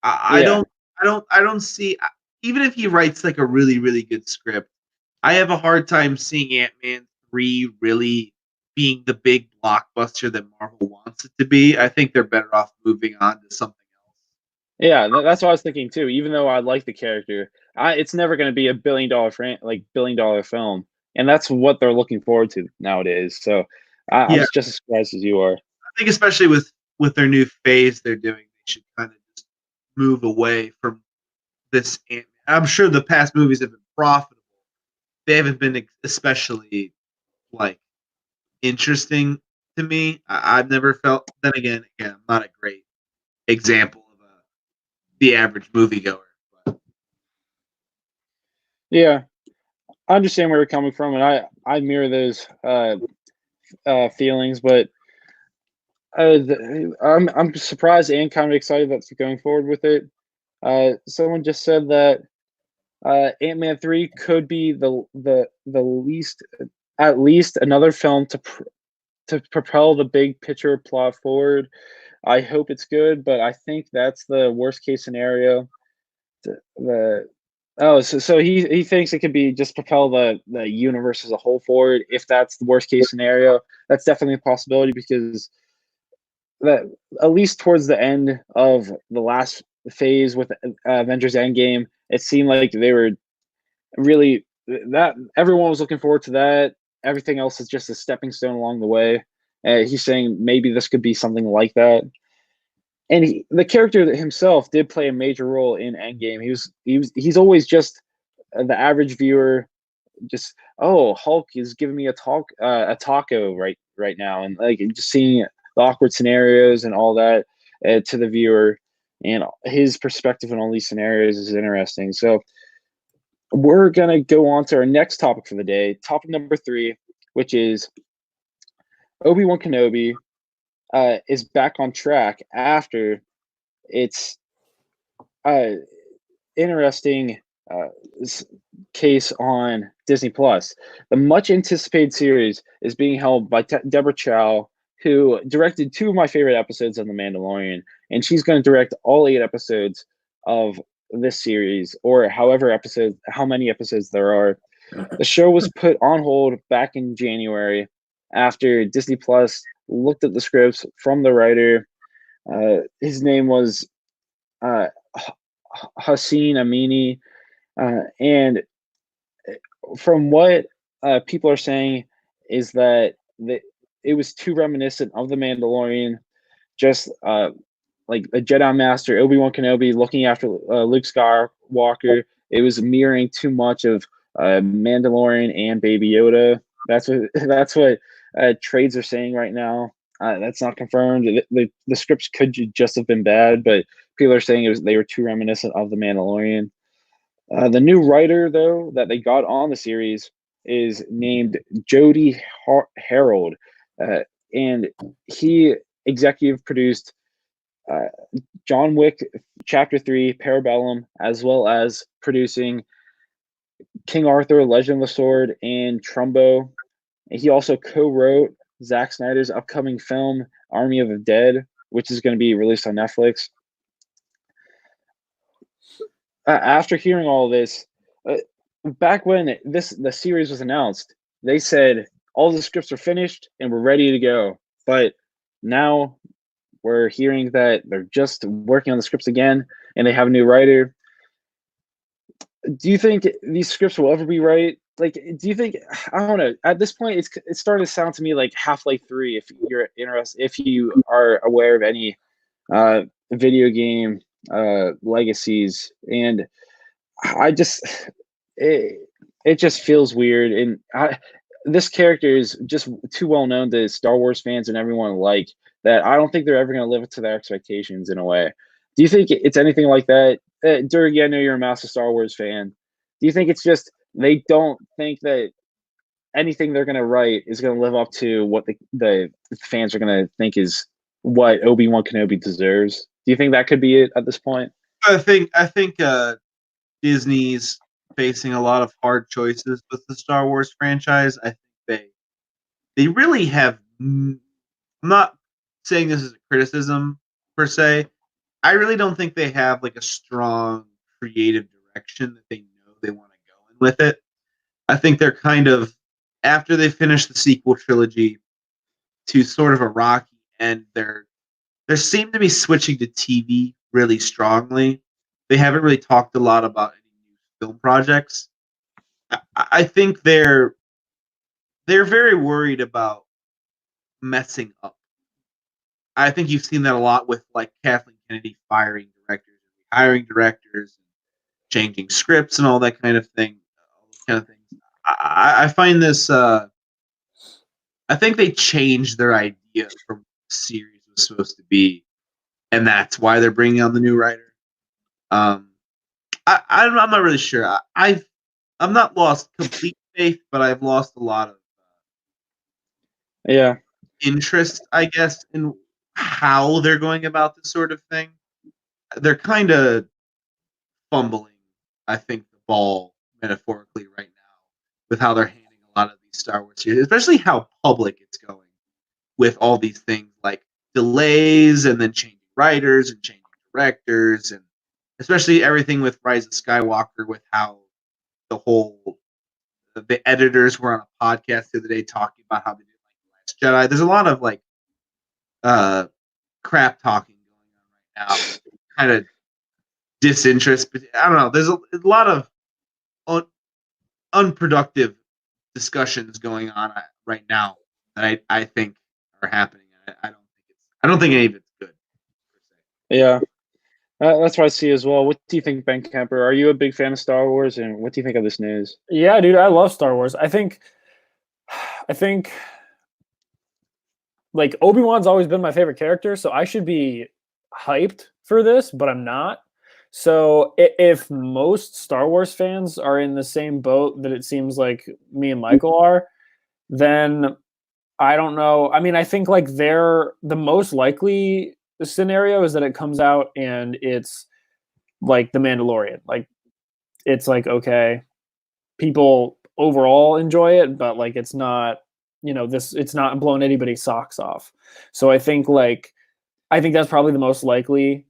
I Yeah. don't see, even if he writes like a really, really good script, I have a hard time seeing Ant-Man 3 really being the big blockbuster that Marvel wants it to be. I think they're better off moving on to something else. Yeah, that's what I was thinking too. Even though I like the character, it's never going to be a billion-dollar film, and that's what they're looking forward to nowadays. So I'm Yeah, just as surprised as you are. I think especially with their new phase they're doing, they should kind of just move away from this. I'm sure the past movies have been profitable. They haven't been especially like interesting to me. I've never felt. Then again, I'm not a great example of the average moviegoer. But Yeah, I understand where you're coming from, and I mirror those feelings. But I'm surprised and kind of excited that they're going forward with it. Someone just said that Ant-Man 3 could be the least at least another film to propel the big picture plot forward. I hope it's good, but I think that's the worst case scenario. The Oh, so he thinks it could be just propel the universe as a whole forward. If that's the worst case scenario, that's definitely a possibility because that at least towards the end of the last phase with Avengers Endgame, it seemed like they were really that everyone was looking forward to that. Everything else is just a stepping stone along the way. He's saying maybe this could be something like that. And the character himself did play a major role in Endgame. He's always just the average viewer, just Hulk is giving me a taco right now, and like just seeing the awkward scenarios and all that to the viewer, and his perspective on all these scenarios is interesting. So we're gonna go on to our next topic for the day, topic number 3, which is Obi-Wan Kenobi is back on track after its uh, interesting uh, case on Disney Plus. The much anticipated series is being held by Deborah Chow, who directed 2 of my favorite episodes of The Mandalorian, and she's going to direct all 8 episodes of this series, or how many episodes there are. The show was put on hold back in January after Disney Plus looked at the scripts from the writer. His name was uh, Hossein Amini, and from what people are saying is that it was too reminiscent of the Mandalorian, just like a Jedi Master Obi-Wan Kenobi looking after Luke Skywalker. It was mirroring too much of Mandalorian and Baby Yoda. That's what trades are saying right now. That's not confirmed. The scripts could just have been bad, but people are saying they were too reminiscent of the Mandalorian. The new writer, though, that they got on the series is named Jody Harold, uh, and he executive produced uh, John Wick Chapter 3, Parabellum, as well as producing King Arthur, Legend of the Sword, and Trumbo. And he also co-wrote Zack Snyder's upcoming film, Army of the Dead, which is going to be released on Netflix. After hearing all this, back when the series was announced, they said all the scripts are finished and we're ready to go. But now we're hearing that they're just working on the scripts again, and they have a new writer. Do you think these scripts will ever be right? Like, do you think, I don't know? At this point, it's starting to sound to me like Half-Life 3. If you're interested, if you are aware of any video game legacies, and I just it just feels weird, and this character is just too well known to Star Wars fans and everyone alike that I don't think they're ever going to live up to their expectations in a way. Do you think it's anything like that? Doerge, I know you're a massive Star Wars fan. Do you think it's just they don't think that anything they're going to write is going to live up to what the fans are going to think is what Obi-Wan Kenobi deserves? Do you think that could be it at this point? I think Disney's facing a lot of hard choices with the Star Wars franchise. I think they really have. I'm not saying this is a criticism per se. I really don't think they have like a strong creative direction that they know they want to go in with it. I think they're kind of, after they finish the sequel trilogy to sort of a rocky end, they seem to be switching to TV really strongly. They haven't really talked a lot about any new film projects. I think they're very worried about messing up. I think you've seen that a lot with like Kathleen Kennedy firing directors, hiring directors, changing scripts, and all that kind of thing. All those kind of things. I find this. I think they changed their idea from what the series was supposed to be, and that's why they're bringing on the new writer. I'm not really sure. I'm not lost complete faith, but I've lost a lot of interest, I guess, in how they're going about this sort of thing. They're kind of fumbling, I think, the ball metaphorically right now with how they're handling a lot of these Star Wars series, especially how public it's going with all these things like delays and then changing writers and changing directors, and especially everything with Rise of Skywalker, with how the editors were on a podcast the other day talking about how they didn't like The Last Jedi. There's a lot of like crap talking going on right now, kind of disinterest. But I don't know. There's a lot of unproductive discussions going on right now that I think are happening. I don't think any of it's good. Yeah, that's what I see as well. What do you think, Ben Kemper? Are you a big fan of Star Wars, and what do you think of this news? Yeah, dude, I love Star Wars. I think like Obi-Wan's always been my favorite character, so I should be hyped for this, but I'm not. So if most Star Wars fans are in the same boat that it seems like me and Michael are, then I don't know. I mean, I think like the most likely scenario is that it comes out and it's like The Mandalorian. Like it's like, okay, people overall enjoy it, but like it's not, it's not blowing anybody's socks off. So I think that's probably the most likely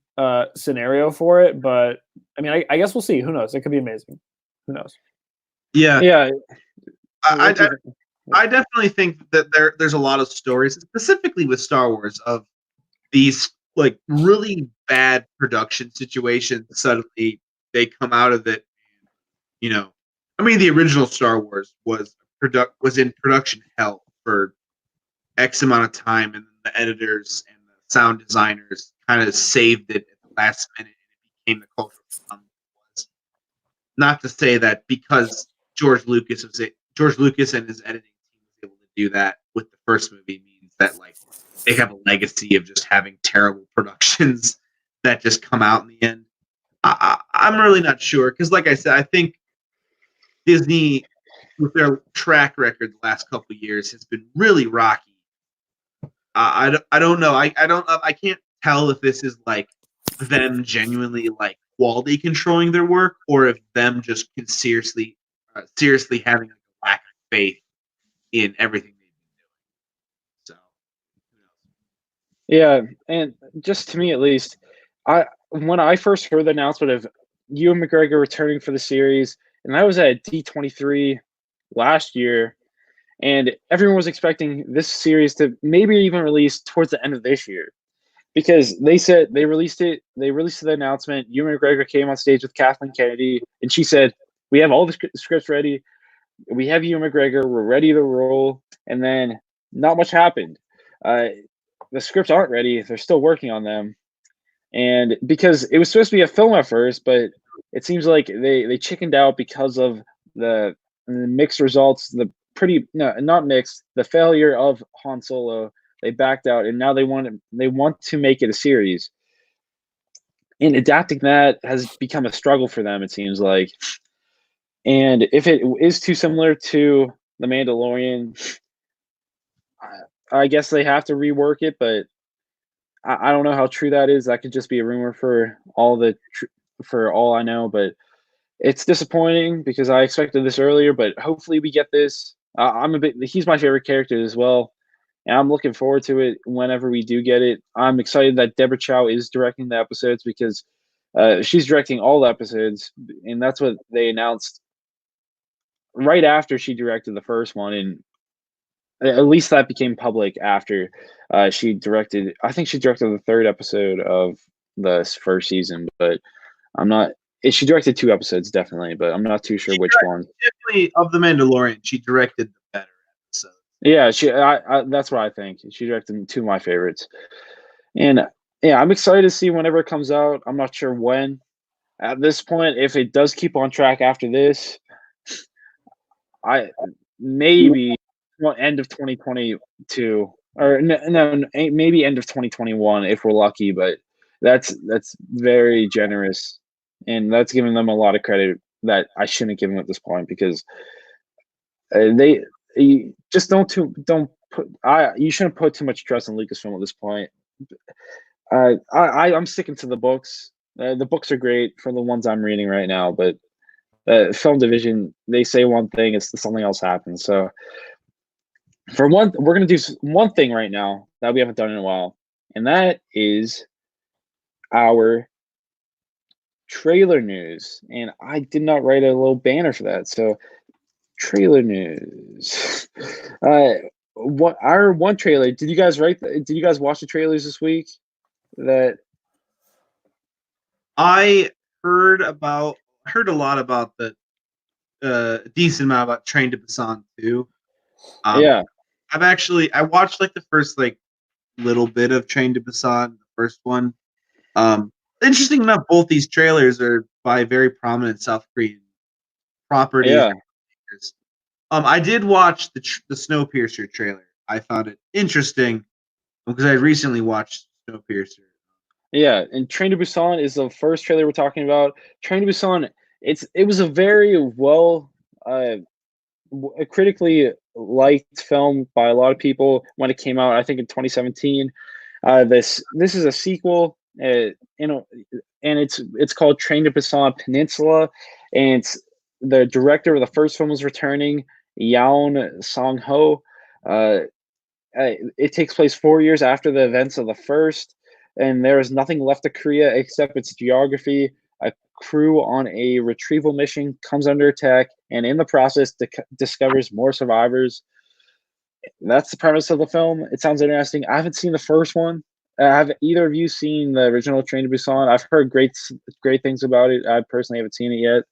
scenario for it. But I mean, I guess we'll see. Who knows? It could be amazing. Who knows? Yeah. I definitely think that there's a lot of stories, specifically with Star Wars, of these like really bad production situations. Suddenly they come out of it. I mean, the original Star Wars was in production hell for X amount of time, and the editors and the sound designers kind of saved it at the last minute, and it became the cultural phenomenon it was. Not to say that because George Lucas and his editing team was able to do that with the first movie means that like they have a legacy of just having terrible productions that just come out in the end. I'm really not sure, because like I said, I think Disney, with their track record the last couple of years, has been really rocky. I don't know. I can't tell if this is like them genuinely like quality controlling their work, or if them just can seriously having a lack of faith in everything they've been doing. So, who Yeah, knows? and just to me at least, when I first heard the announcement of Ewan McGregor returning for the series, and I was at D23 last year, and everyone was expecting this series to maybe even release towards the end of this year, because they said they released the announcement. Ewan McGregor came on stage with Kathleen Kennedy, and she said, "We have all the scripts ready. We have Ewan McGregor. We're ready to roll." And then not much happened. The scripts aren't ready. They're still working on them. And because it was supposed to be a film at first, but it seems like they chickened out because of the mixed results, not mixed, the failure of Han Solo. They backed out, and now they want to make it a series. And adapting that has become a struggle for them, it seems like. And if it is too similar to The Mandalorian, I guess they have to rework it, but I don't know how true that is. That could just be a rumor for all I know, but it's disappointing because I expected this earlier, but hopefully we get this. He's my favorite character as well, and I'm looking forward to it whenever we do get it. I'm excited that Deborah Chow is directing the episodes because she's directing all the episodes, and that's what they announced right after she directed the first one, and at least that became public after she directed. I think she directed the third episode of the first season, but I'm not. She directed 2 episodes definitely, but I'm not too sure which one. Definitely of The Mandalorian, she directed the better episode. Yeah, that's what I think. She directed 2 of my favorites, and yeah, I'm excited to see whenever it comes out. I'm not sure when. At this point, if it does keep on track after this, I maybe end of 2022 or no, maybe end of 2021 if we're lucky, but that's very generous, and that's giving them a lot of credit that I shouldn't give them at this point because they you just don't put you shouldn't put too much trust in Lucasfilm at this point. I'm sticking to the books. The books are great for the ones I'm reading right now, but film division, they say one thing, it's something else happens. So for one, we're going to do one thing right now that we haven't done in a while, and that is our trailer news. And I did not write a little banner for that. So trailer news. What our one trailer? Did you guys watch the trailers this week? That I heard a lot about the decent amount about Train to Busan 2. Yeah. I watched like the first like little bit of Train to Busan, the first one. Interesting enough, both these trailers are by very prominent South Korean properties. Yeah. I did watch the Snowpiercer trailer. I found it interesting because I recently watched Snowpiercer. Yeah, and Train to Busan is the first trailer we're talking about. Train to Busan, it was a very well critically liked film by a lot of people when it came out. I think in 2017. This is a sequel, and it's called Train to Busan Peninsula, and it's the director of the first film is returning, Yeon Sang-ho. It takes place 4 years after the events of the first, and there is nothing left of Korea except its geography. A crew on a retrieval mission comes under attack, and in the process discovers more survivors. That's the premise of the film. It sounds interesting. I haven't seen the first one. Have either of you seen the original Train to Busan? I've heard great things about it. I personally haven't seen it yet.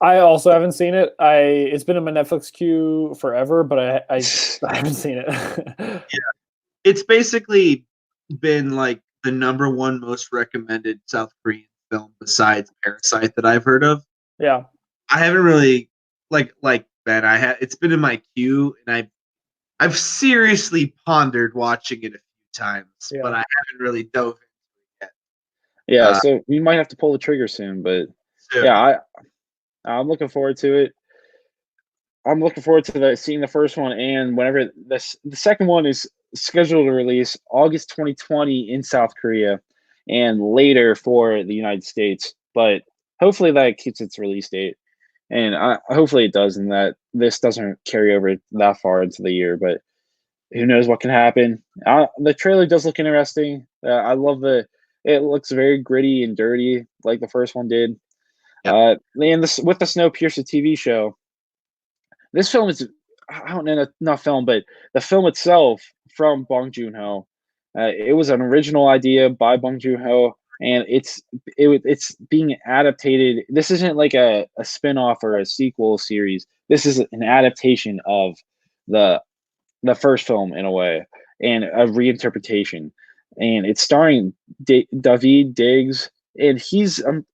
I also haven't seen it. It's been in my Netflix queue forever, but I haven't seen it. Yeah, it's basically been like the #1 most recommended South Korean film besides Parasite that I've heard of. Yeah, I haven't really like Ben. It's been in my queue, and I've seriously pondered watching it a few times, but I haven't really dove into it yet. Yeah, so we might have to pull the trigger soon, but yeah, I'm looking forward to it. I'm looking forward to seeing the first one, and whenever the second one is scheduled to release August 2020 in South Korea, and later for the United States. But hopefully that keeps its release date, and hopefully it does, and that this doesn't carry over that far into the year. But who knows what can happen? The trailer does look interesting. I love it looks very gritty and dirty like the first one did. Yep. And with the Snowpiercer TV show, this film is, I don't know, not film, but the film itself from Bong Joon-ho. It was an original idea by Bong Joon-ho, and it's being adapted. This isn't like a spin-off or a sequel series. This is an adaptation of the first film in a way, and a reinterpretation. And it's starring David Diggs, and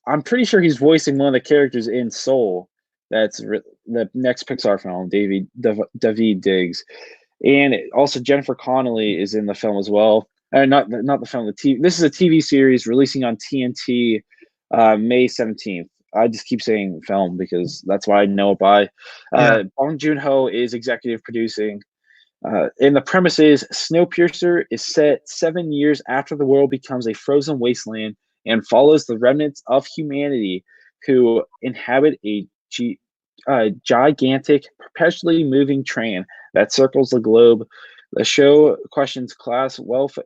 I'm pretty sure he's voicing one of the characters in Soul. That's the next Pixar film, David Diggs, and also Jennifer Connelly is in the film as well. Not the film, the TV. This is a TV series releasing on TNT May 17th. I just keep saying film because that's what I know it by. Bong Joon-ho is executive producing. And the premise is Snowpiercer is set 7 years after the world becomes a frozen wasteland and follows the remnants of humanity who inhabit a gigantic, perpetually moving train that circles the globe. The show questions class, welfare,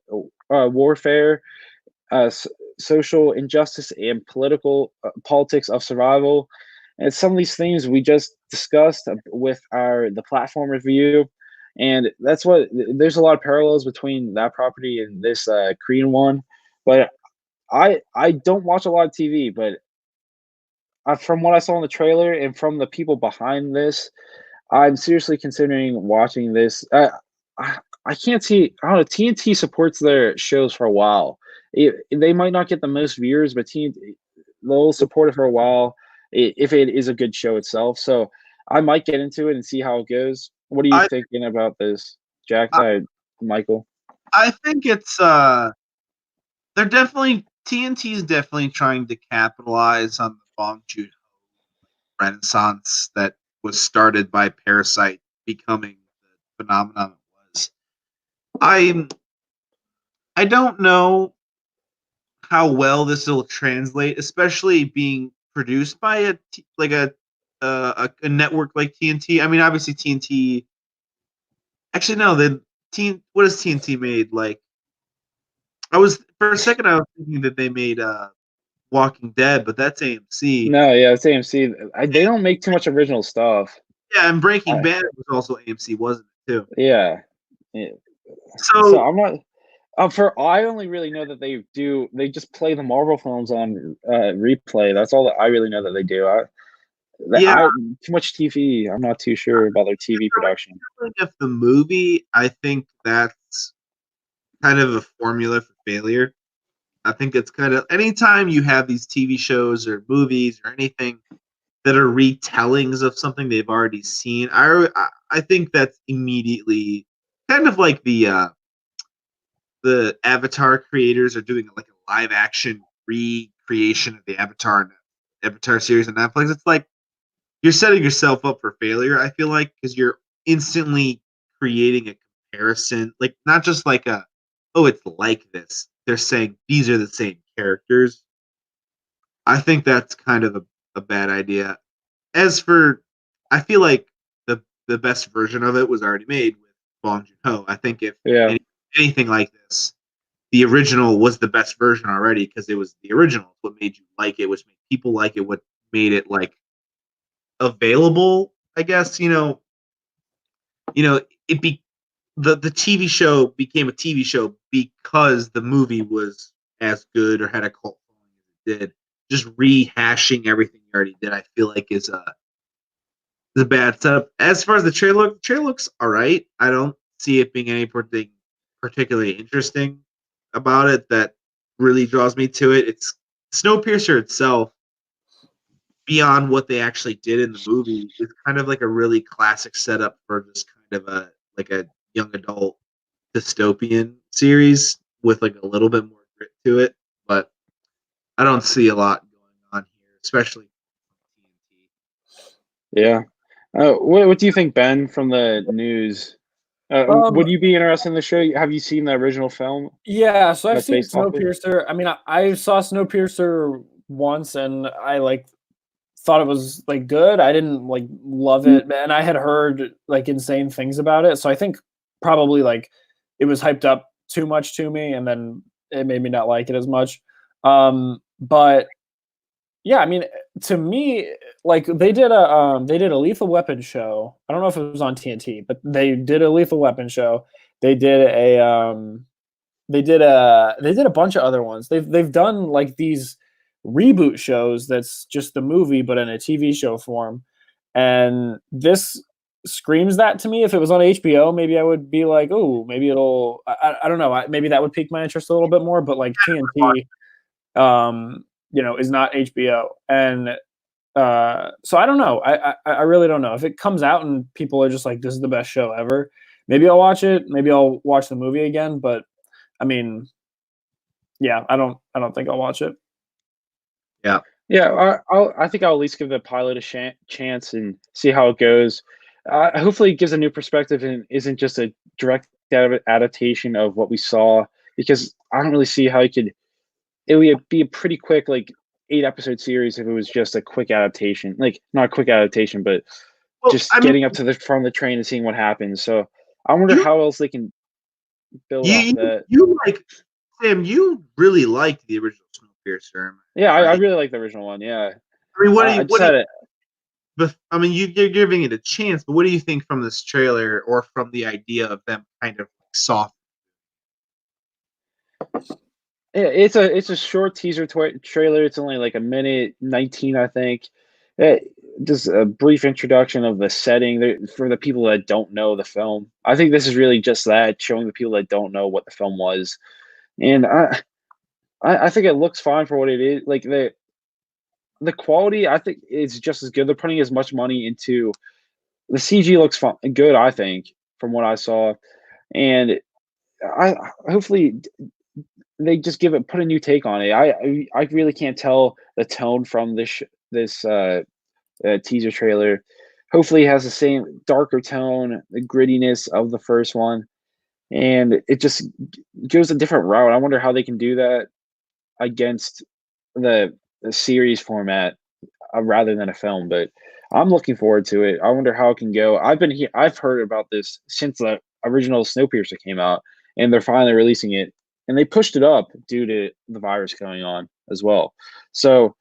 warfare, social injustice, and politics of survival. And some of these things we just discussed with the platform review, and that's what there's a lot of parallels between that property and this Korean one. But I don't watch a lot of TV, but from what I saw in the trailer and from the people behind this, I'm seriously considering watching this. I, I can't see. I don't know. TNT supports their shows for a while. They might not get the most viewers, but TNT they'll support it for a while if it is a good show itself. So I might get into it and see how it goes. What are you I thinking about this, Jack? Michael? I think it's they're definitely TNT is definitely trying to capitalize on the Bong Joon-ho renaissance that was started by Parasite becoming the phenomenon it was. I don't know how well this will translate, especially being produced by a network like TNT. I mean, obviously TNT. Actually, no. What has TNT made? Like, I was for a second, I was thinking that they made Walking Dead, but that's AMC. No, yeah, it's AMC. They don't make too much original stuff. Yeah, and Breaking I, Bad was also AMC, wasn't it too? yeah. So So I'm not. I only really know that they just play the Marvel films on replay. That's all that I really know that they do. yeah, Too much TV. I'm not too sure about their TV production. if the movie, I think that's kind of a formula for failure. I think it's kind of anytime you have these TV shows or movies or anything that are retellings of something they've already seen. I think that's immediately kind of like the Avatar creators are doing like a live action recreation of the Avatar series on Netflix. It's like you're setting yourself up for failure. I feel like because you're instantly creating a comparison, like not just like it's like this. They're saying these are the same characters. I think that's kind of a bad idea. As for, I feel like the best version of it was already made with Bong Joon-ho. I think if Yeah, anything like this, the original was the best version already because it was the original. What made you like it, which made people like it, what made it like available. I guess it be the TV show became a TV show because the movie was as good or had a cult following as it did. Just rehashing everything you already did, I feel like is a bad setup. As far as the trailer looks all right. I don't see it being anything particularly interesting about it that really draws me to it. It's Snowpiercer itself, beyond what they actually did in the movie, is kind of like a really classic setup for just kind of a young adult dystopian series with like a little bit more grit to it. But I don't see a lot going on here, especially TNT. yeah. What do you think, Ben, from the news? Um, Would you be interested in the show? Have you seen the original film yeah, so I've that's seen based off of? Snowpiercer. I mean, I saw Snowpiercer once, and I like thought it was like good. I didn't like love it, and I had heard like insane things about it. So I think probably like it was hyped up too much to me, and then it made me not like it as much. But yeah, I mean, to me, like they did a Lethal Weapon show. I don't know if it was on TNT, but they did a Lethal Weapon show. They did a bunch of other ones. They've done like these reboot shows that's just the movie but in a TV show form. And this screams that to me. If it was on HBO, maybe I would be like, oh, maybe it'll I don't know. Maybe that would pique my interest a little bit more, but like TNT is not HBO. And so I don't know. I really don't know. If it comes out and people are just like, this is the best show ever, maybe I'll watch it. Maybe I'll watch the movie again. But I mean, yeah, I don't think I'll watch it. Yeah. Yeah, I think I'll at least give the pilot a chance and see how it goes. Hopefully, it gives a new perspective and isn't just a direct adaptation of what we saw. Because I don't really see how you could. It would be a pretty quick, like 8 episode series if it was just a quick adaptation. Like not a quick adaptation, but Well, just I mean, getting up to the front of the train and seeing what happens. So I wonder you how else they can build off You that. you like Sam? You really liked the original Snowpiercer. Yeah, I Right? really like the original one. Yeah, I mean, I just had it. I mean, you're giving it a chance, but what do you think from this trailer or from the idea of them kind of soft? It's a short teaser trailer. It's only like a minute 19, I think. Just a brief introduction of the setting for the people that don't know the film. I think this is really just that, showing the people that don't know what the film was. And I think it looks fine for what it is. Like the quality, I think is just as good. They're putting as much money into the CG looks fun, good. I think from what I saw, and I hopefully they just put a new take on it. I really can't tell the tone from this teaser trailer. Hopefully, it has the same darker tone, the grittiness of the first one, and it just goes a different route. I wonder how they can do that against the series format rather than a film. But I'm looking forward to it. I wonder how it can go. I've heard about this since the original Snowpiercer came out, and they're finally releasing it. And they pushed it up due to the virus going on as well. So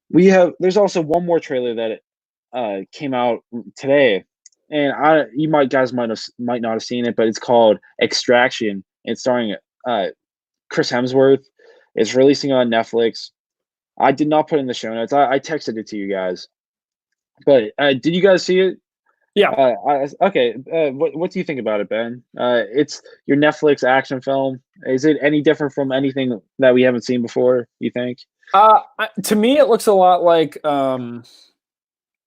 there's also one more trailer that came out today, and you might not have seen it, but it's called Extraction. It's starring Chris Hemsworth. It's releasing on Netflix. I did not put in the show notes. I texted it to you guys, but did you guys see it? Yeah. Okay. What do you think about it, Ben? It's your Netflix action film. Is it any different from anything that we haven't seen before, you think? To me, it looks a lot like what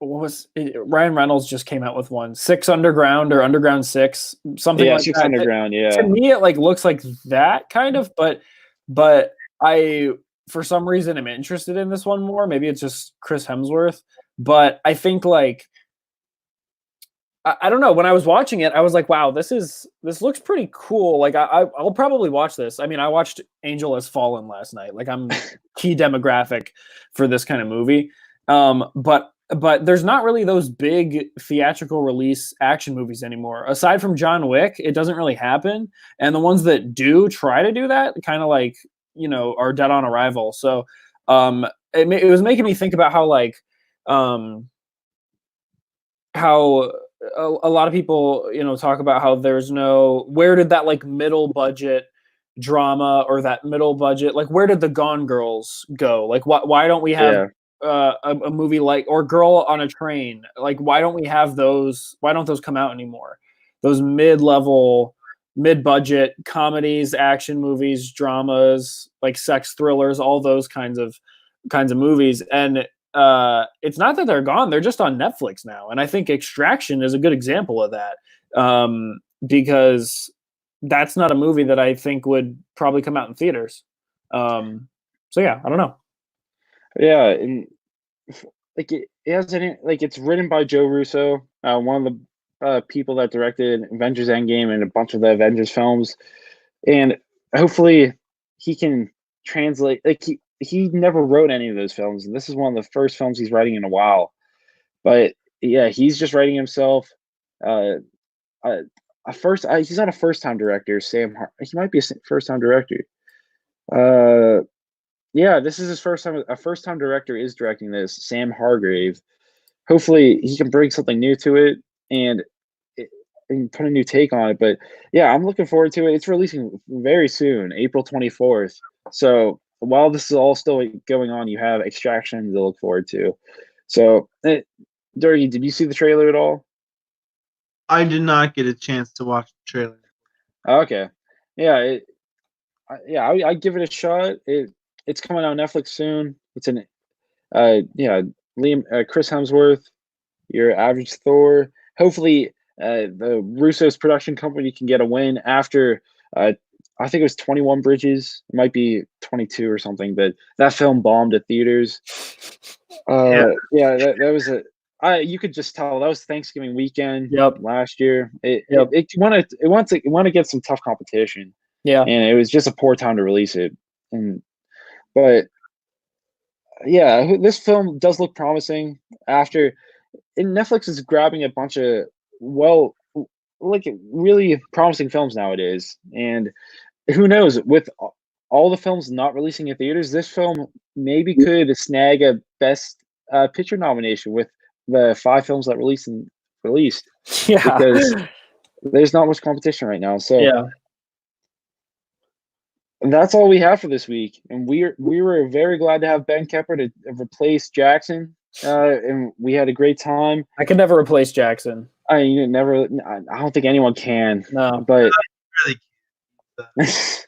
was it? Ryan Reynolds just came out with one, Six Underground or Underground Six, something Yeah, like Six that. Underground. Yeah. To me, it like looks like that kind of, but I for some reason am interested in this one more. Maybe it's just Chris Hemsworth, but I think like I don't know. When I was watching it, I was like, "Wow, this looks pretty cool." Like, I'll probably watch this. I mean, I watched Angel Has Fallen last night. Like, I'm key demographic for this kind of movie. But there's not really those big theatrical release action movies anymore. Aside from John Wick, it doesn't really happen. And the ones that do try to do that, kind of like are dead on arrival. So, it was making me think about how like how a lot of people talk about how where did that like middle budget drama or that middle budget, like where did the Gone Girls go? Like why don't we have a movie like, or Girl on a Train? Like why don't we have those? Why don't those come out anymore? Those mid-budget comedies, action movies, dramas, like sex thrillers, all those kinds of movies. And it's not that they're gone, they're just on Netflix now. And I think Extraction is a good example of that, because that's not a movie that I think would probably come out in theaters. So yeah, I don't know. Yeah, and like it has like it's written by Joe Russo, one of the people that directed Avengers Endgame and a bunch of the Avengers films, and hopefully he can translate. Like he never wrote any of those films, and this is one of the first films he's writing in a while. But yeah, he's just writing himself. Uh, he's not a first-time director. He might be a first-time director. Yeah, this is his first time. A first-time director is directing this. Sam Hargrave. Hopefully, he can bring something new to it and put a new take on it. But yeah, I'm looking forward to it. It's releasing very soon, April 24th. So while this is all still going on, you have Extraction to look forward to. So, Doerge, did you see the trailer at all? I did not get a chance to watch the trailer. Okay, yeah, I give it a shot. It's coming out on Netflix soon. It's Chris Hemsworth, your average Thor. Hopefully, the Russo's production company can get a win after. I think it was 21 Bridges. It might be 22 or something, but that film bombed at theaters. That was you could just tell that was Thanksgiving weekend last year. It wanted to get some tough competition. Yeah, and it was just a poor time to release it. But yeah, this film does look promising. Netflix is grabbing a bunch of like really promising films nowadays. And who knows, with all the films not releasing in theaters, this film maybe could snag a Best Picture nomination with the 5 films that released Yeah. because there's not much competition right now. So Yeah. that's all we have for this week. And we were very glad to have Ben Kemper to replace Jackson. And we had a great time. I can never replace Jackson. I don't think anyone can. No. But Really. this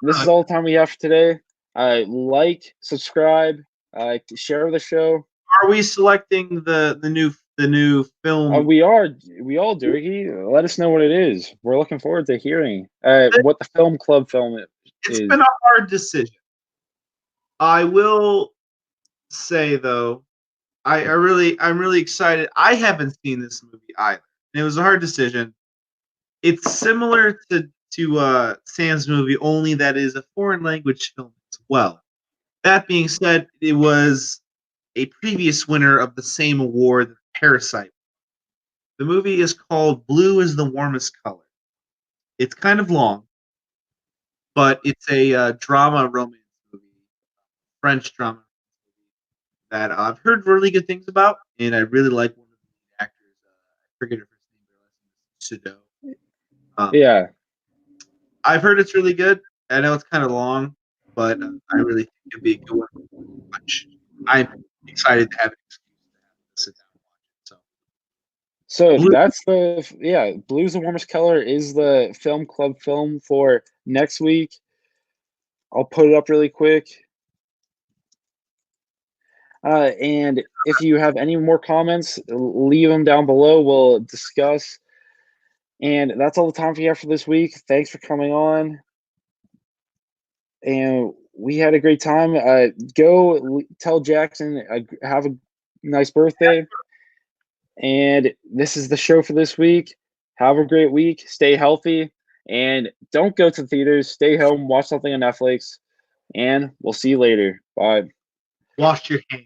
is all the time we have for today. Like, subscribe, share the show. Are we selecting the new film? We all do. Let us know what it is. We're looking forward to hearing what the Film Club film is. It's been a hard decision. I will say though, I'm really excited. I haven't seen this movie either, and it was a hard decision. It's similar to Sam's movie, only that is a foreign language film as well. That being said, it was a previous winner of the same award, Parasite. The movie is called Blue is the Warmest Color. It's kind of long, but it's a drama romance movie, French drama that I've heard really good things about, and I really like one of the actors. I forget her first name, Sudo. Yeah. I've heard it's really good. I know it's kind of long, but I really think it'd be a good one to watch. I'm excited to have an excuse to sit down and watch it. So Blue. that's Blue's the Warmest Color is the Film Club film for next week. I'll put it up really quick. And if you have any more comments, leave them down below. We'll discuss. And that's all the time we have for this week. Thanks for coming on. And we had a great time. Go tell Jackson have a nice birthday. And this is the show for this week. Have a great week. Stay healthy. And don't go to the theaters. Stay home. Watch something on Netflix. And we'll see you later. Bye. Wash your hands.